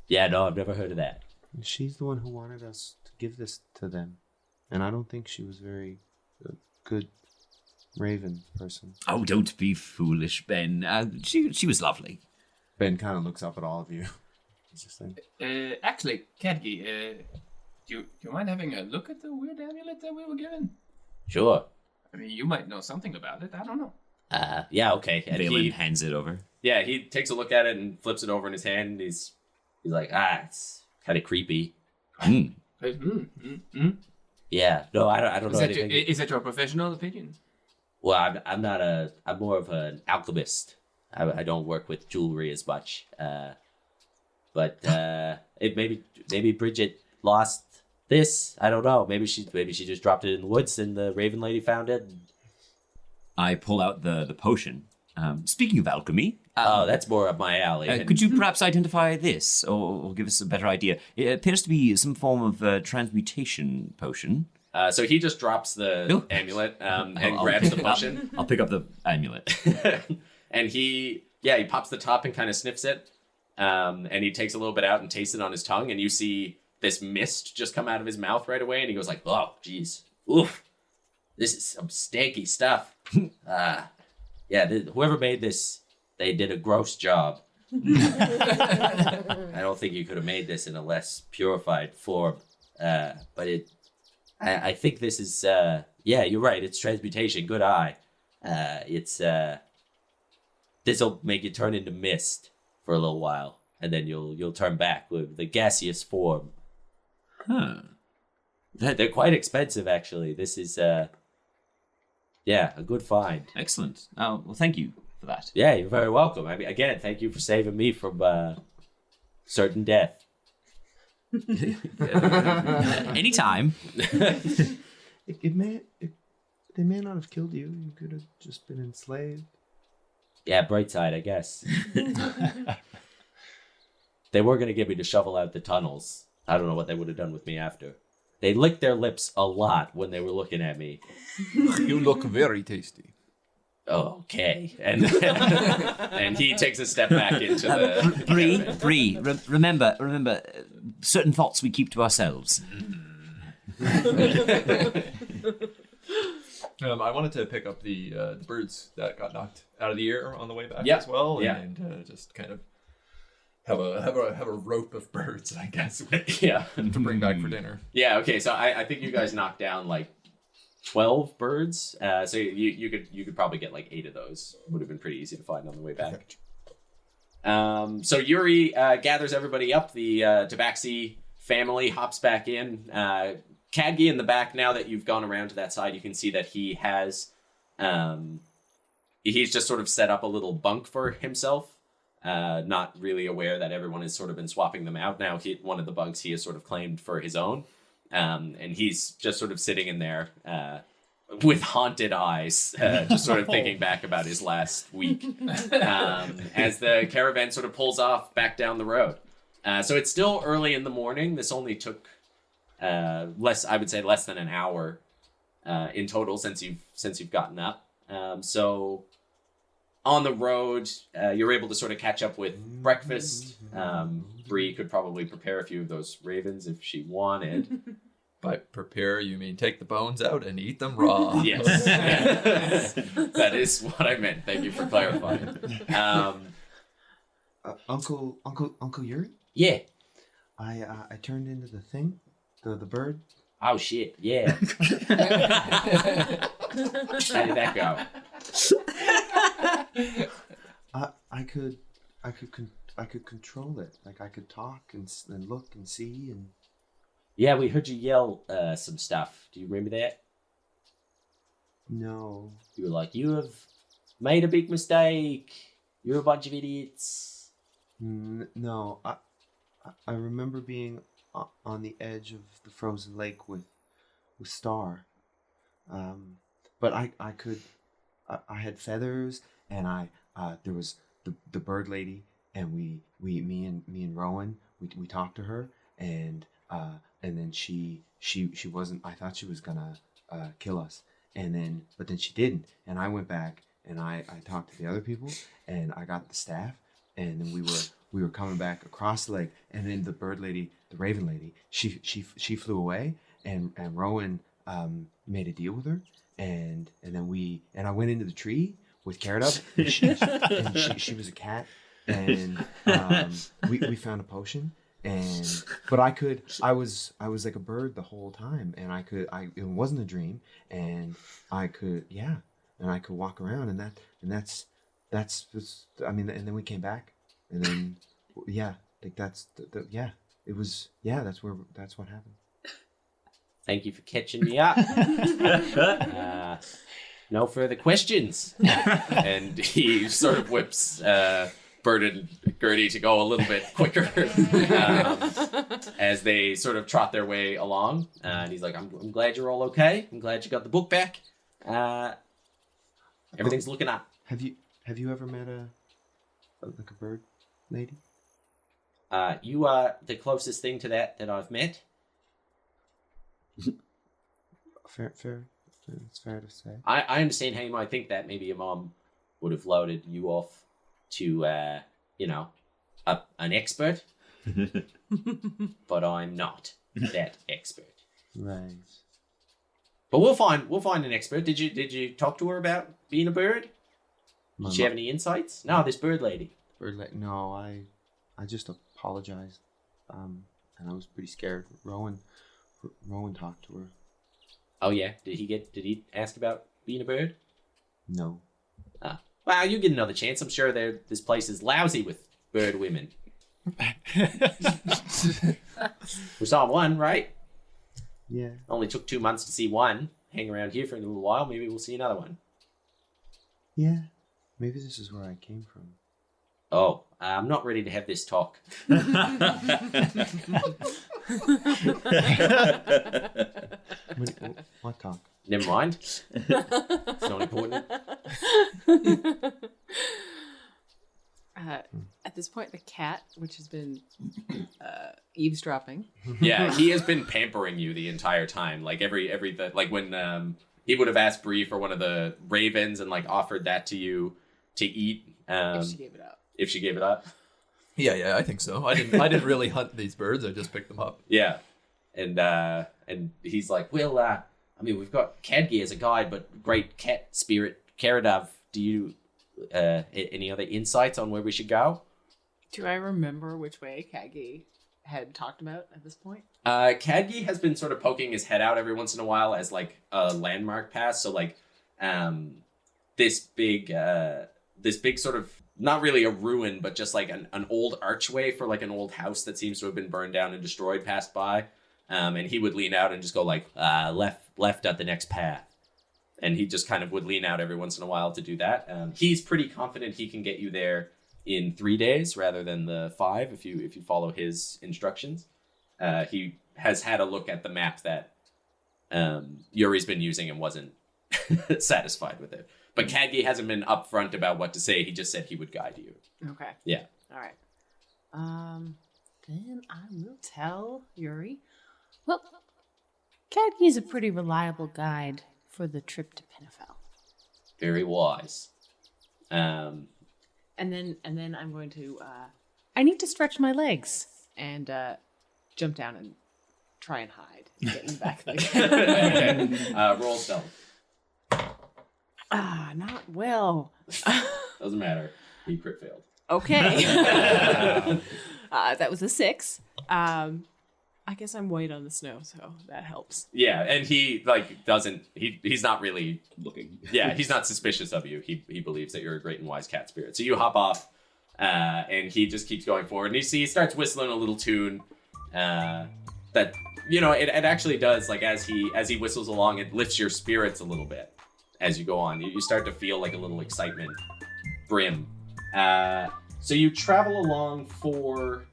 Yeah, no, I've never heard of that. And she's the one who wanted us to give this to them. And I don't think she was very good raven person. Oh, don't be foolish, Ben. She was lovely. Ben kind of looks up at all of you. He's just like, Actually, Kadgi, do you mind having a look at the weird amulet that we were given? Sure. I mean, you might know something about it. I don't know. Yeah, okay. And Valen hands it over. Yeah, he takes a look at it and flips it over in his hand. And he's like, it's kind of creepy. Yeah, no, I don't know anything. Is that your professional opinion? Well, I'm more of an alchemist. I don't work with jewelry as much. But it maybe Bridget lost this. I don't know. Maybe she just dropped it in the woods and the Raven Lady found it. I pull out the potion. Speaking of alchemy, Oh, that's more up my alley. could you perhaps identify this or give us a better idea? It appears to be some form of transmutation potion. So he just drops the amulet and grabs the potion. I'll pick up the amulet. And he pops the top and kind of sniffs it. And he takes a little bit out and tastes it on his tongue. And you see this mist just come out of his mouth right away. And he goes like, oh, geez. Oof. This is some stanky stuff. Whoever made this, they did a gross job. I don't think you could have made this in a less purified form. But I think this is, you're right. It's transmutation. Good eye. This'll make you turn into mist for a little while. And then you'll turn back with the gaseous form. Huh. They're quite expensive, actually. This is, a good find. Excellent. Oh, well, thank you for that. Yeah, you're very welcome. I mean, again, thank you for saving me from certain death. Anytime. They may not have killed you. You could have just been enslaved. Yeah, bright side, I guess. They were going to get me to shovel out the tunnels. I don't know what they would have done with me after. They licked their lips a lot when they were looking at me. You look very tasty. Oh, okay. And and he takes a step back into the... Bree, remember, certain thoughts we keep to ourselves. I wanted to pick up the birds that got knocked out of the air on the way back Yeah. as well, Yeah. and just kind of have a rope of birds, I guess, Yeah. to bring back for dinner. Yeah, okay, so I think you guys knocked down like 12 birds. So you could probably get like 8 of those. Would have been pretty easy to find on the way back. So Yuri gathers everybody up. The Tabaxi family hops back in. Kadgi in the back, now that you've gone around to that side, you can see that he has... he's just sort of set up a little bunk for himself. Not really aware that everyone has sort of been swapping them out. Now one of the bunks he has sort of claimed for his own. And he's just sort of sitting in there with haunted eyes, just sort of thinking back about his last week as the caravan sort of pulls off back down the road. So it's still early in the morning. This only took less than an hour in total since you've gotten up. So on the road, you're able to sort of catch up with breakfast. Bree could probably prepare a few of those ravens if she wanted. By prepare, you mean take the bones out and eat them raw. Yes. That is what I meant. Thank you for clarifying. Uncle Yuri? Yeah. I turned into the thing, the bird. Oh shit! Yeah. How did that go? I could control it. Like I could talk and look and see and. Yeah, we heard you yell some stuff. Do you remember that? No. You were like, "You have made a big mistake. You're a bunch of idiots." No, I remember being on the edge of the frozen lake with Star, but I had feathers and there was the bird lady and me and Rowan we talked to her and then she wasn't. I thought she was gonna kill us but then she didn't, and I went back and I talked to the other people and I got the staff, and then we were coming back across the lake, and then the bird lady, the raven lady, she flew away, and Rowan made a deal with her, and then I went into the tree with Carrot up, and she was a cat, and we found a potion, but I was like a bird the whole time, and it wasn't a dream, and I could walk around, and that's and then we came back. And then, yeah, like that's it was, that's what happened. Thank you for catching me up. No further questions. And he sort of whips Bert and Gertie to go a little bit quicker as they sort of trot their way along. And he's like, I'm glad you're all okay. I'm glad you got the book back. Everything's looking up. Have you ever met a bird lady? You are the closest thing to that I've met. Fair. It's fair to say. I understand how you might think that. Maybe your mom would have loaded you off to, an expert. But I'm not that expert. Right. But we'll find an expert. Did you talk to her about being a bird? Did she have any insights? No, this bird lady. No, I just apologized, and I was pretty scared. Rowan talked to her. Oh yeah, did he ask about being a bird? No. Well, you get another chance. I'm sure this place is lousy with bird women. We saw one, right? Yeah. Only took 2 months to see one. Hang around here for a little while. Maybe we'll see another one. Yeah. Maybe this is where I came from. Oh, I'm not ready to have this talk. What talk? Never mind. It's not important. At this point, the cat, which has been eavesdropping. Yeah, he has been pampering you the entire time. Like like when he would have asked Bree for one of the ravens and like offered that to you to eat. If she gave it up. If she gave it up. Yeah, I think so. I didn't really hunt these birds. I just picked them up. Yeah, and he's like, well, we've got Cadgi as a guide, but great cat spirit, Karadov. Do you any other insights on where we should go? Do I remember which way Kagi had talked about at this point? Cadgi has been sort of poking his head out every once in a while as like a landmark pass. So like this big sort of, not really a ruin, but just like an old archway for like an old house that seems to have been burned down and destroyed passed by. And he would lean out and just go like, left at the next path. And he just kind of would lean out every once in a while to do that. He's pretty confident he can get you there in 3 days rather than the 5 if you follow his instructions. He has had a look at the map that Yuri's been using and wasn't satisfied with it. But Cadgi hasn't been upfront about what to say. He just said he would guide you. Okay. Yeah. All right. Then I will tell Yuri. Well, Cadgi is a pretty reliable guide for the trip to Pinefell. Very wise. And then I'm going to I need to stretch my legs and jump down and try and hide and get in the back of the car. Okay. Roll stealth. Not well. Doesn't matter. He crit failed. Okay. That was a 6. I guess I'm white on the snow, so that helps. Yeah, and he doesn't. He's not really looking. Yeah, he's not suspicious of you. He believes that you're a great and wise cat spirit. So you hop off, and he just keeps going forward. And you see, he starts whistling a little tune. That it actually does. Like as he whistles along, it lifts your spirits a little bit as you go on. You start to feel like a little excitement brim. So you travel along for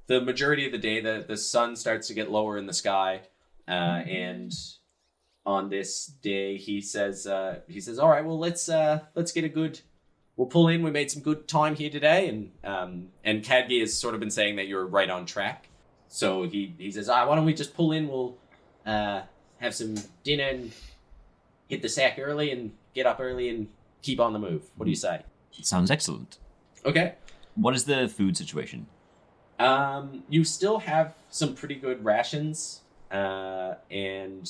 the majority of the day. The sun starts to get lower in the sky, and on this day he says, all right, well let's get a good. We'll pull in. We made some good time here today, and Kadgi has sort of been saying that you're right on track. So he says, why don't we just pull in? We'll have some dinner and hit the sack early and get up early and keep on the move. What do you say? Sounds excellent. Okay. What is the food situation? You still have some pretty good rations, and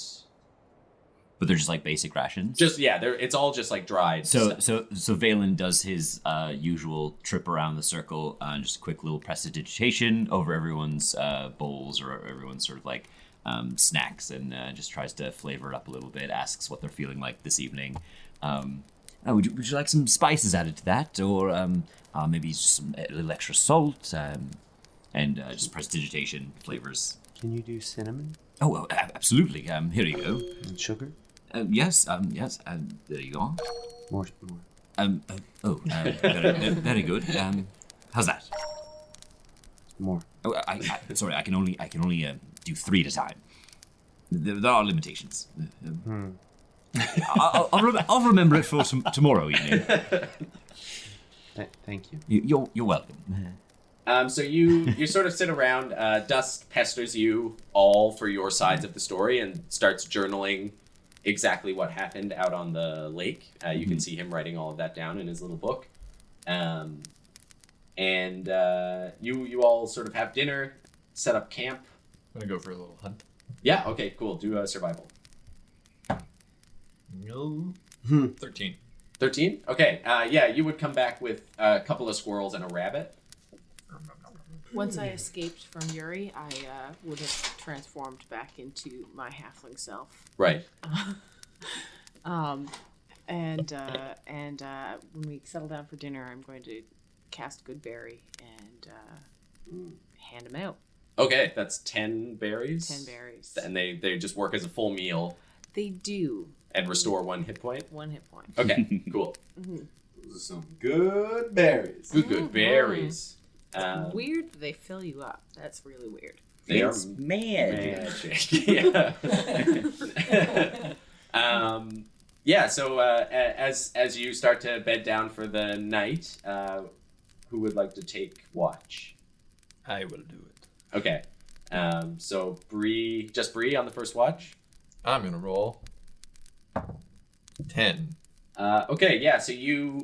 but they're just like basic rations. It's all just like dried. So Valen does his usual trip around the circle, just a quick little prestidigitation over everyone's bowls or everyone's sort of like snacks, and just tries to flavor it up a little bit. Asks what they're feeling like this evening. Would you like some spices added to that, or maybe some a little extra salt? And just prestidigitation flavors. Can you do cinnamon? Oh, well, absolutely. Here you go. And sugar? Yes. There you go. More. Very good. How's that? More. Oh, sorry. I can only do 3 at a time. There are limitations. I'll remember it for tomorrow evening. Thank you. You're welcome. So you sort of sit around. Dusk pesters you all for your sides of the story and starts journaling exactly what happened out on the lake. You can see him writing all of that down in his little book. And you all sort of have dinner, set up camp. I'm gonna go for a little hunt. Yeah. Okay. Cool. Do a survival. No. 13. 13. Okay. Yeah. You would come back with a couple of squirrels and a rabbit. Once I escaped from Yuri, I would have transformed back into my halfling self. Right. And when we settle down for dinner, I'm going to cast Good Berry and hand them out. Okay, that's 10 berries. 10 berries. And they just work as a full meal. They do. And restore 1 hit point. 1 hit point. Okay, cool. Those are some good berries. Good berries. Weird, they fill you up. That's really weird. They It's are magic. Yeah. Yeah. So as you start to bed down for the night, who would like to take watch? I will do it. Okay. So Bree on the first watch. I'm gonna roll 10. Okay. Yeah. So your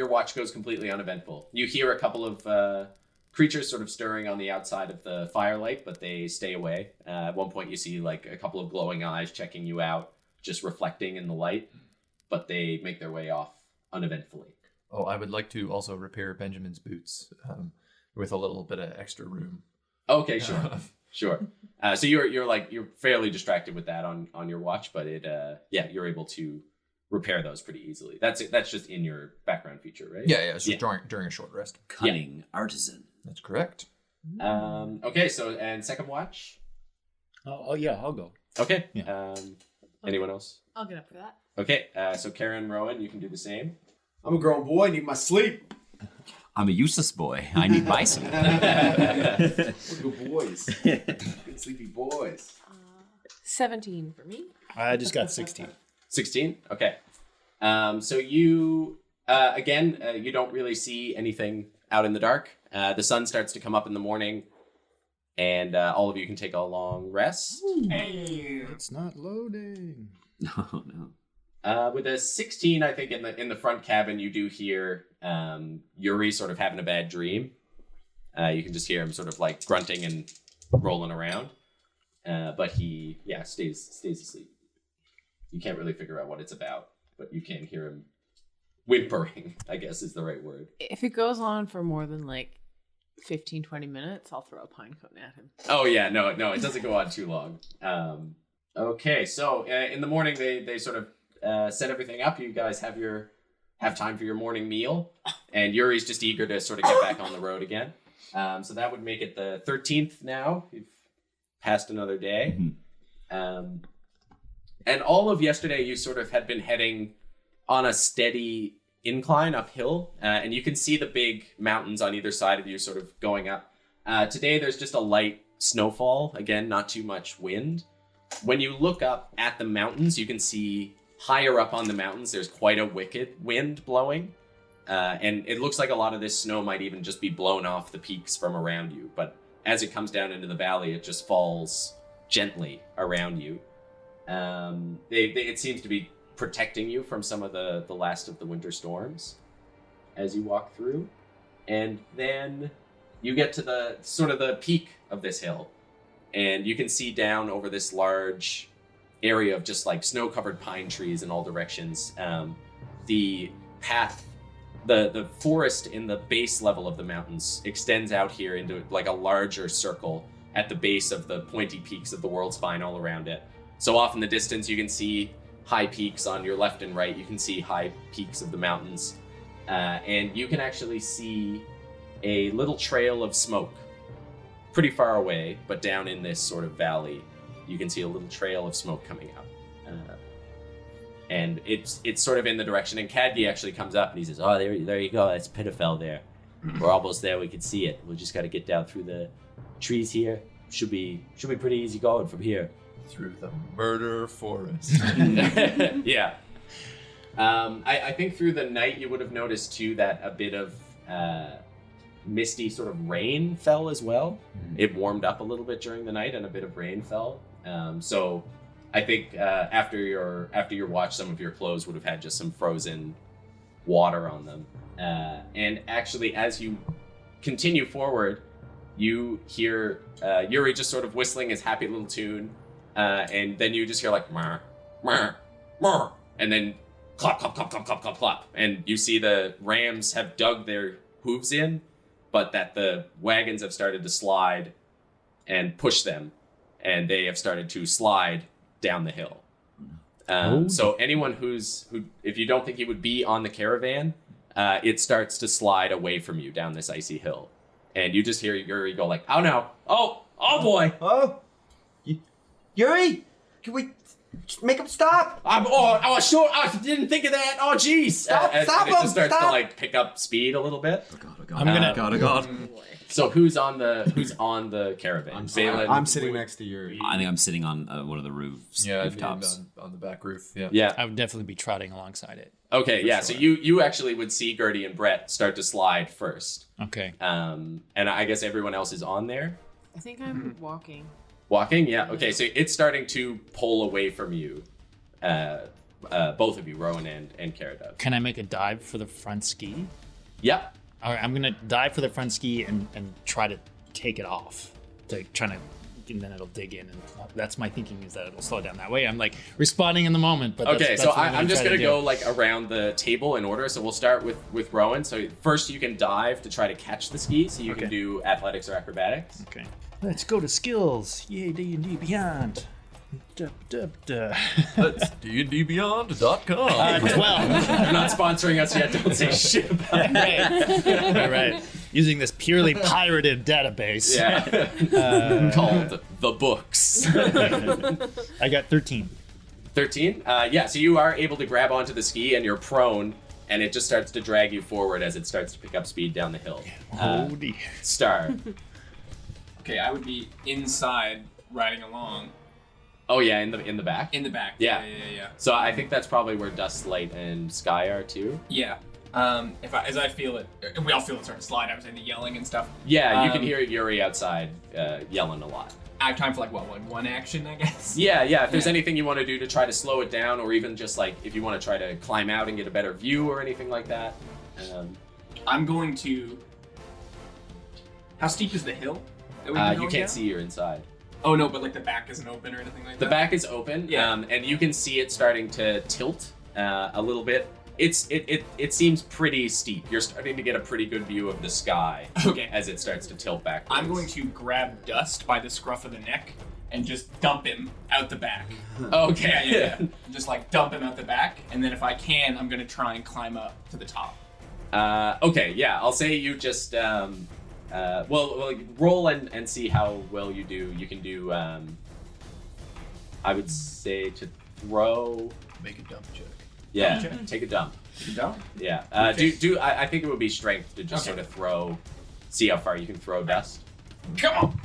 watch goes completely uneventful. You hear a couple of creatures sort of stirring on the outside of the firelight, but they stay away. At one point, you see like a couple of glowing eyes checking you out, just reflecting in the light, but they make their way off uneventfully. Oh, I would like to also repair Benjamin's boots with a little bit of extra room. Okay, sure, sure. So you're fairly distracted with that on your watch, but you're able to repair those pretty easily. That's just in your background feature, right? Yeah. It's just during a short rest. Cunning artisan. That's correct. Okay. So and second watch. Oh yeah, I'll go. Okay. Yeah. Anyone else? I'll get up for that. Okay. So Karen, Rowan, you can do the same. I'm a grown boy. I need my sleep. I'm a useless boy. I need my sleep. We're good boys. Good sleepy boys. 17 for me. I just got 16. 16? Okay. So you, again, you don't really see anything out in the dark. The sun starts to come up in the morning, and all of you can take a long rest. It's not loading. No. With a 16, I think in the front cabin, you do hear Yuri sort of having a bad dream. You can just hear him sort of like grunting and rolling around. but he stays asleep. You can't really figure out what it's about, but you can hear him whimpering, I guess is the right word. If it goes on for more than like 15, 20 minutes, I'll throw a pine cone at him. Oh yeah, no, it doesn't go on too long. Okay, so in the morning they sort of set everything up. You guys have time for your morning meal, and Yuri's just eager to sort of get back on the road again. So that would make it the 13th now. You've passed another day. Mm-hmm. And all of yesterday you sort of had been heading on a steady incline uphill, and you can see the big mountains on either side of you sort of going up. Today there's just a light snowfall, again, not too much wind. When you look up at the mountains, you can see higher up on the mountains there's quite a wicked wind blowing, and it looks like a lot of this snow might even just be blown off the peaks from around you, but as it comes down into the valley it just falls gently around you. It seems to be protecting you from some of the last of the winter storms as you walk through. And then you get to the sort of the peak of this hill, and you can see down over this large area of just like snow-covered pine trees in all directions. The path, the forest in the base level of the mountains extends out here into like a larger circle at the base of the pointy peaks of the world spine all around it. So off in the distance, you can see high peaks on your left and right. You can see high peaks of the mountains. And you can actually see a little trail of smoke pretty far away, but down in this sort of valley, you can see a little trail of smoke coming up. And it's sort of in the direction, and Cadgy actually comes up and he says, "Oh, there you go. That's Pinefell there. We're almost there. We can see it. We'll just got to get down through the trees here. Should be pretty easy going from here." Through the murder forest. Yeah. I think through the night you would have noticed too that a bit of misty sort of rain fell as well. It warmed up a little bit during the night and a bit of rain fell. So I think after your watch, some of your clothes would have had just some frozen water on them. And actually, as you continue forward, you hear Yuri just sort of whistling his happy little tune. And then you just hear like, "Meh, meh, meh," and then clop, clop, clop, clop, clop, clop, clop. And you see the rams have dug their hooves in, but that the wagons have started to slide and push them, and they have started to slide down the hill. So anyone who, if you don't think you would be on the caravan, it starts to slide away from you down this icy hill. And you just hear Yuri go like, "Oh no, oh boy. Oh, Yuri, can we make him stop? Sure. I didn't think of that. Oh, geez. Stop and him. it just starts Stop. to like pick up speed a little bit. Oh God. So who's on the caravan? Valen? I'm sitting next to Yuri. I think I'm sitting on one of the roofs. Yeah, rooftops. on the back roof. Yeah. Yeah. I would definitely be trotting alongside it. Okay, yeah. sure. So you actually would see Gertie and Brett start to slide first. Okay. And I guess everyone else is on there. I think I'm walking. Walking? Yeah. Okay, so it's starting to pull away from you. Both of you, Rowan and Caradub. Can I make a dive for the front ski? Yep. All right, I'm gonna dive for the front ski and try to take it off. And then it'll dig in, and that's my thinking, is that it'll slow down that way. I'm like responding in the moment, but Okay, that's so what I'm just try gonna to go do. like around the table in order. So we'll start with Rowan. So first you can dive to try to catch the ski. So you can Okay. do athletics or acrobatics. Okay. Let's go to skills. Yay, D&D Beyond. That's dndbeyond.com. 12. They're not sponsoring us yet. Don't say shit about it. All right. Using this purely pirated database. Yeah. Called The Books. I got 13. 13? Yeah, so you are able to grab onto the ski and you're prone, and it just starts to drag you forward as it starts to pick up speed down the hill. Oh, dear. Star. Okay, I would be inside riding along. Oh yeah, in the back? In the back. Yeah. Yeah. So I think that's probably where Dustlight and Sky are too. Yeah. As I feel it, we all feel it start to slide. I'm saying the yelling and stuff. Yeah, you can hear Yuri outside yelling a lot. I have time for like one action, I guess. Yeah. If there's anything you want to do to try to slow it down, or even just like if you want to try to climb out and get a better view or anything like that. I'm going to. How steep is the hill? That we've been You going can't down? see you're inside. Oh no, but like the back isn't open or anything like The that? back is open, Yeah. and you can see it starting to tilt a little bit. It seems pretty steep. You're starting to get a pretty good view of the sky Okay. as it starts to tilt back. I'm going to grab Dust by the scruff of the neck and just dump him out the back. Okay. Yeah. Just like dump him out the back, and then if I can, I'm gonna try and climb up to the top. Okay, yeah, I'll say you just well roll and see how well you do. You can do I would say to throw. Make a dump check. Yeah, Dump check? take a dump. You don't? Yeah. Okay. I think it would be strength to just Okay. sort of throw, see how far you can throw Dust. Come on!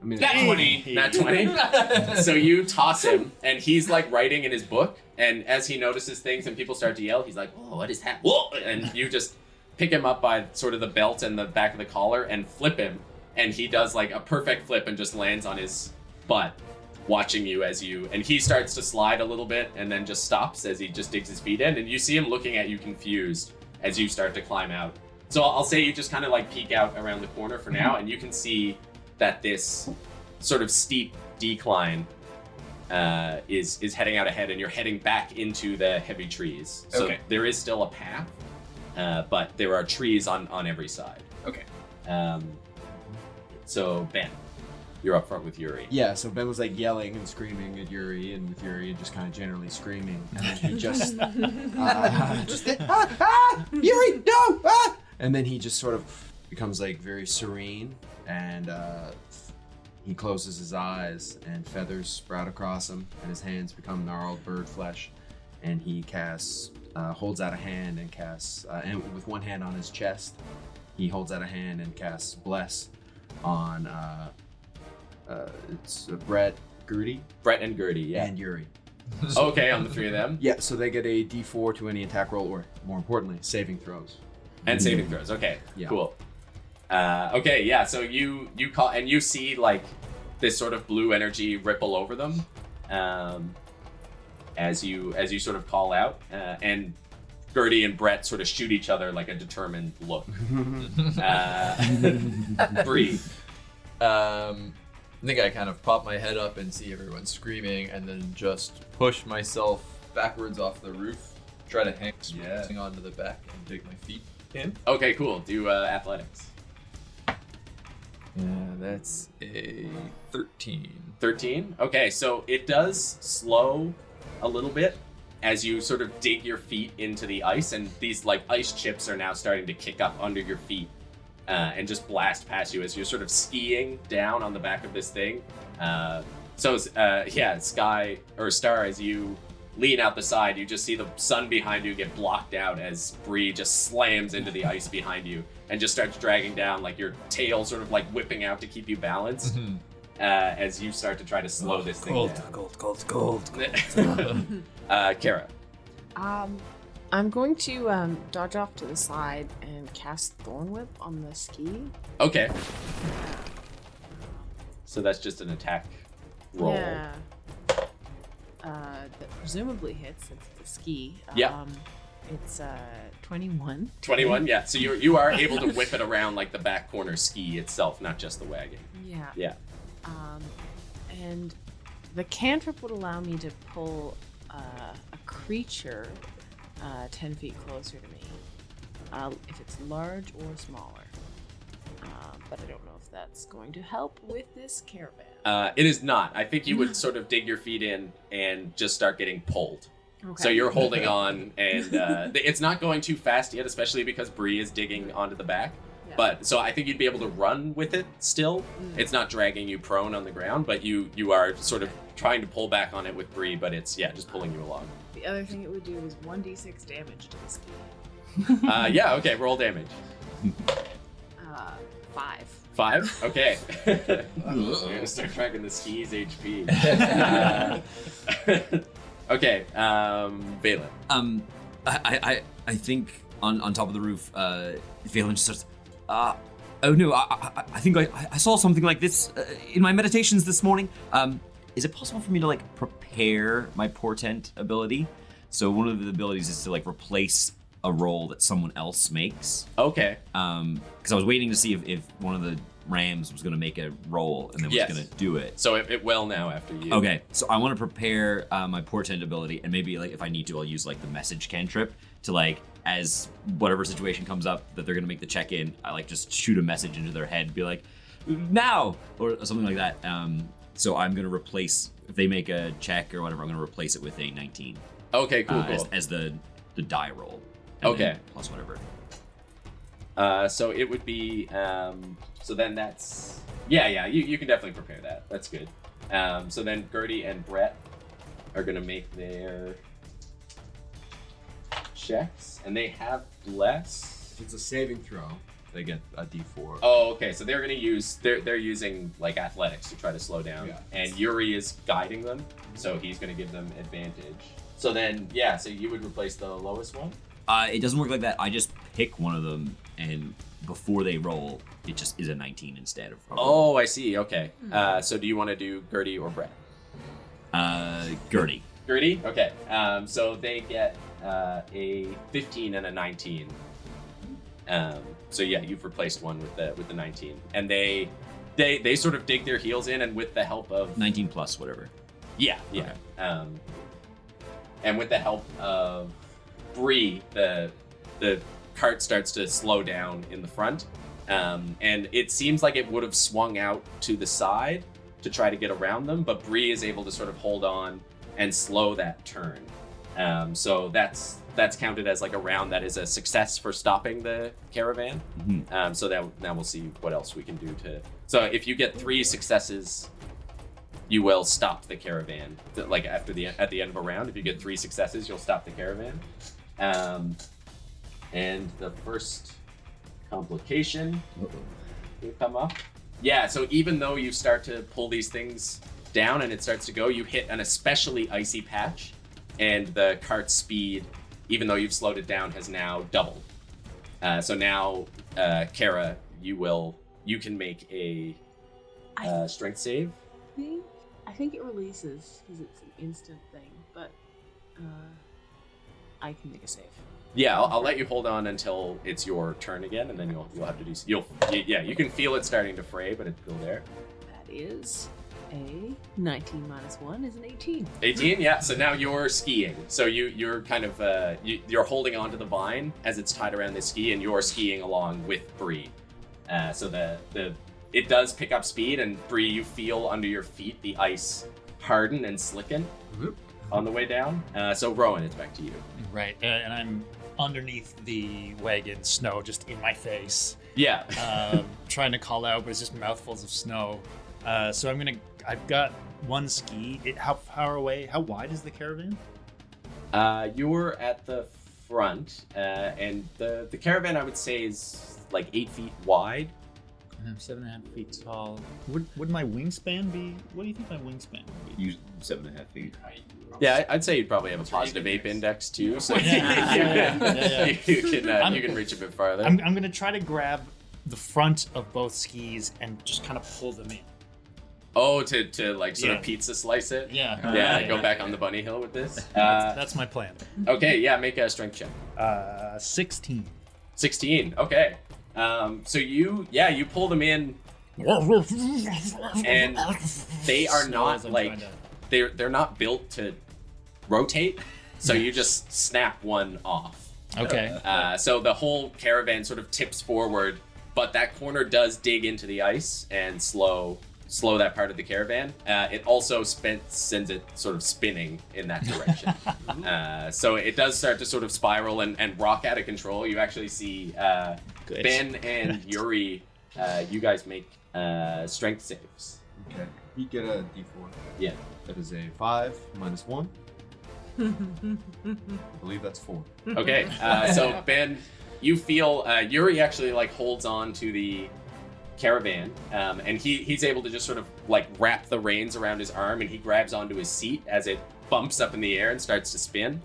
I mean, Nat 20! Nat 20. So you toss him, and he's like writing in his book, and as he notices things and people start to yell, he's like, "Whoa, what is that?" Whoa! And you just pick him up by sort of the belt and the back of the collar and flip him, and he does like a perfect flip and just lands on his butt, watching you and he starts to slide a little bit and then just stops as he just digs his feet in, and you see him looking at you confused as you start to climb out. So I'll say you just kind of like peek out around the corner for now, and you can see that this sort of steep decline is heading out ahead, and you're heading back into the heavy trees. So Okay. there is still a path, but there are trees on every side. Okay. So Ben, you're up front with Yuri. Yeah, so Ben was like yelling and screaming at Yuri, and with Yuri just kind of generally screaming, and then he just, Yuri, no, ah! And then he just sort of becomes like very serene, and he closes his eyes, and feathers sprout across him, and his hands become gnarled bird flesh, and he casts, holds out a hand and casts, and with one hand on his chest, he holds out a hand and casts bless on. It's Brett, Gertie, Brett and Gertie, yeah. and Yuri. Okay, on the three of them. Yeah, so they get a D4 to any attack roll, or more importantly, saving throws. And saving throws. Okay, Yeah. cool. Okay, yeah. So you call and you see like this sort of blue energy ripple over them, as you sort of call out, and Gertie and Brett sort of shoot each other like a determined look. Bree. I think I kind of pop my head up and see everyone screaming, and then just push myself backwards off the roof, try to hang onto the back and dig my feet in. Okay, cool. Do athletics. Yeah, that's a 13. 13. Okay, so it does slow a little bit as you sort of dig your feet into the ice, and these like ice chips are now starting to kick up under your feet and just blast past you as you're sort of skiing down on the back of this thing. Sky or Star, as you lean out the side, you just see the sun behind you get blocked out as Bree just slams into the ice behind you and just starts dragging down, like your tail sort of like whipping out to keep you balanced. As you start to try to slow this thing down. Gold. Kara. I'm going to dodge off to the side and cast Thorn Whip on the ski. Okay. So that's just an attack roll. Yeah. That presumably hits since it's a ski. Yeah. It's 21. 21, yeah. So you are able to whip it around like the back corner ski itself, not just the wagon. Yeah. Yeah. And the cantrip would allow me to pull a creature 10 feet closer to me, if it's large or smaller. But I don't know if that's going to help with this caravan. It is not. I think you would sort of dig your feet in and just start getting pulled. Okay. So you're holding on, and it's not going too fast yet, especially because Bree is digging onto the back. Yeah. But so I think you'd be able to run with it still. It's not dragging you prone on the ground, but you are sort of trying to pull back on it with Bree, but it's just pulling you along. The other thing it would do is 1d6 damage to the ski. Okay, roll damage. 5. 5? Okay. You're gonna start tracking the skis HP. Okay, Valen. I think on top of the roof, Valen just starts. Oh no! I think I saw something like this in my meditations this morning. Is it possible for me to like prepare my portent ability? So one of the abilities is to like replace a roll that someone else makes. Okay. Because I was waiting to see if one of the Rams was going to make a roll and then was Yes. going to do it. So it will now after you. Okay, so I want to prepare my portent ability, and maybe like if I need to, I'll use like the message cantrip to like as whatever situation comes up that they're gonna make the check in, I like just shoot a message into their head, be like, now or something like that. So I'm gonna replace if they make a check or whatever, I'm gonna replace it with a 19. Okay, cool. As the die roll. And Okay. then plus whatever. So it would be so then that's you can definitely prepare that. That's good. So then Gertie and Brett are gonna make their checks, and they have bless. If it's a saving throw, they get a D4. Oh, okay. So they're gonna use they're using like athletics to try to slow down, Yeah. and Yuri is guiding them, so he's gonna give them advantage. So then so you would replace the lowest one. It doesn't work like that. I just pick one of them, and before they roll, it just is a 19 instead of. Oh, I see. Okay. So do you want to do Gertie or Brett? Gertie. Gertie? Okay. So they get a 15 and a 19. So yeah, you've replaced one with the 19, and they sort of dig their heels in, and with the help of 19 plus whatever. Yeah. And with the help of Bree, the cart starts to slow down in the front, and it seems like it would have swung out to the side to try to get around them, but Bree is able to sort of hold on and slow that turn. So that's counted as like a round that is a success for stopping the caravan. Mm-hmm. So that now we'll see what else we can do to. So if you get 3 successes, you will stop the caravan. Like at the end of a round, if you get 3 successes, you'll stop the caravan. And the first complication will come up. Yeah, so even though you start to pull these things down and it starts to go, you hit an especially icy patch, and the cart's speed, even though you've slowed it down, has now doubled. So now, Kara, you can make a strength save. I think it releases because it's an instant thing, but I can make a save. Yeah, I'll let you hold on until it's your turn again, and then you'll have to do. You can feel it starting to fray, but it's still there. That is a 19 minus 1 is an 18. 18, yeah. So now you're skiing. So you're kind of you're holding onto the vine as it's tied around the ski, and you're skiing along with Bree. So it does pick up speed, and Bree, you feel under your feet the ice harden and slicken on the way down. So Rowan, it's back to you. Right, and I'm underneath the wagon, snow just in my face. Yeah. Trying to call out, but it's just mouthfuls of snow. So I've got one ski. How far away, how wide is the caravan? You're at the front, and the caravan, I would say, is like 8 feet wide. I'm 7.5 feet tall. Would my wingspan be? What do you think my wingspan would be? You 7.5 feet. Yeah, I'd say you'd probably have a positive ape index too, so Yeah. you can reach a bit farther. I'm gonna try to grab the front of both skis and just kind of pull them in. Oh, to like sort of pizza slice it? Yeah. Go back on the bunny hill with this. That's my plan. Okay, yeah, make a strength check. 16. 16. Okay. So you pull them in, and they are not like they're not built to rotate. So you just snap one off. Okay. So the whole caravan sort of tips forward, but that corner does dig into the ice and slow that part of the caravan. It also sends it sort of spinning in that direction. So it does start to sort of spiral and rock out of control. You actually see Ben and Yuri, you guys make strength saves. Okay. You get a D4. Yeah. That is a 5 minus 1. I believe that's 4. Okay. So Ben, you feel Yuri actually like holds on to the caravan, and he's able to just sort of like wrap the reins around his arm, and he grabs onto his seat as it bumps up in the air and starts to spin.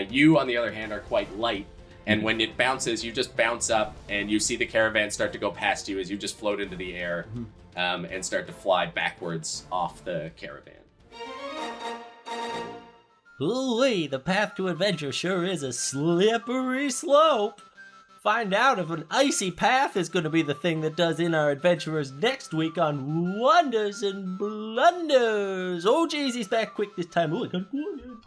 You, on the other hand, are quite light, and when it bounces, you just bounce up, and you see the caravan start to go past you as you just float into the air and start to fly backwards off the caravan. Ooh-wee, the path to adventure sure is a slippery slope. find out if an icy path is going to be the thing that does in our adventurers next week on Wonders and Blunders. Oh, jeez, he's back quick this time. Oh, I got one.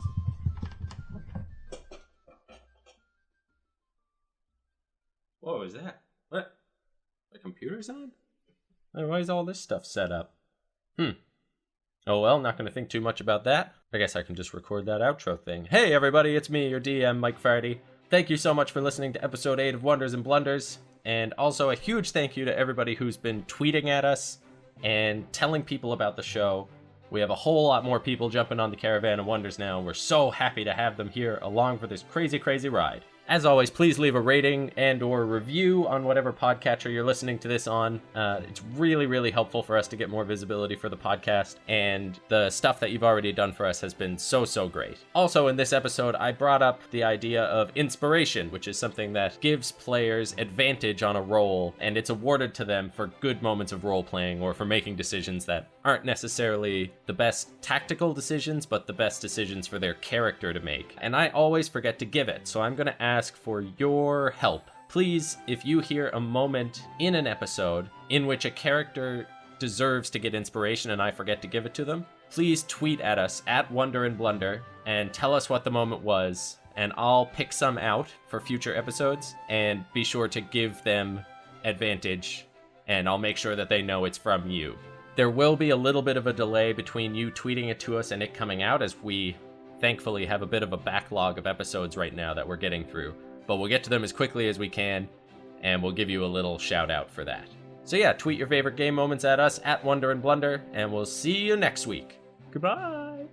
What was that? What? The computer's on? Why is all this stuff set up? Oh well, not going to think too much about that. I guess I can just record that outro thing. Hey everybody, it's me, your DM, Mike Farty. Thank you so much for listening to episode 8 of Wonders and Blunders. And also a huge thank you to everybody who's been tweeting at us and telling people about the show. We have a whole lot more people jumping on the Caravan of Wonders now, and we're so happy to have them here along for this crazy, crazy ride. As always, please leave a rating and or review on whatever podcatcher you're listening to this on. It's really, really helpful for us to get more visibility for the podcast, and the stuff that you've already done for us has been so, so great. Also, in this episode, I brought up the idea of inspiration, which is something that gives players advantage on a roll, and it's awarded to them for good moments of role-playing or for making decisions that aren't necessarily the best tactical decisions, but the best decisions for their character to make. And I always forget to give it, so I'm going to ask for your help. Please, if you hear a moment in an episode in which a character deserves to get inspiration and I forget to give it to them, please tweet at us at Wonder and Blunder and tell us what the moment was, and I'll pick some out for future episodes and be sure to give them advantage, and I'll make sure that they know it's from you. There will be a little bit of a delay between you tweeting it to us and it coming out, as we thankfully have a bit of a backlog of episodes right now that we're getting through. But we'll get to them as quickly as we can, and we'll give you a little shout out for that. So yeah, tweet your favorite game moments at us at Wonder and Blunder, and we'll see you next week. Goodbye!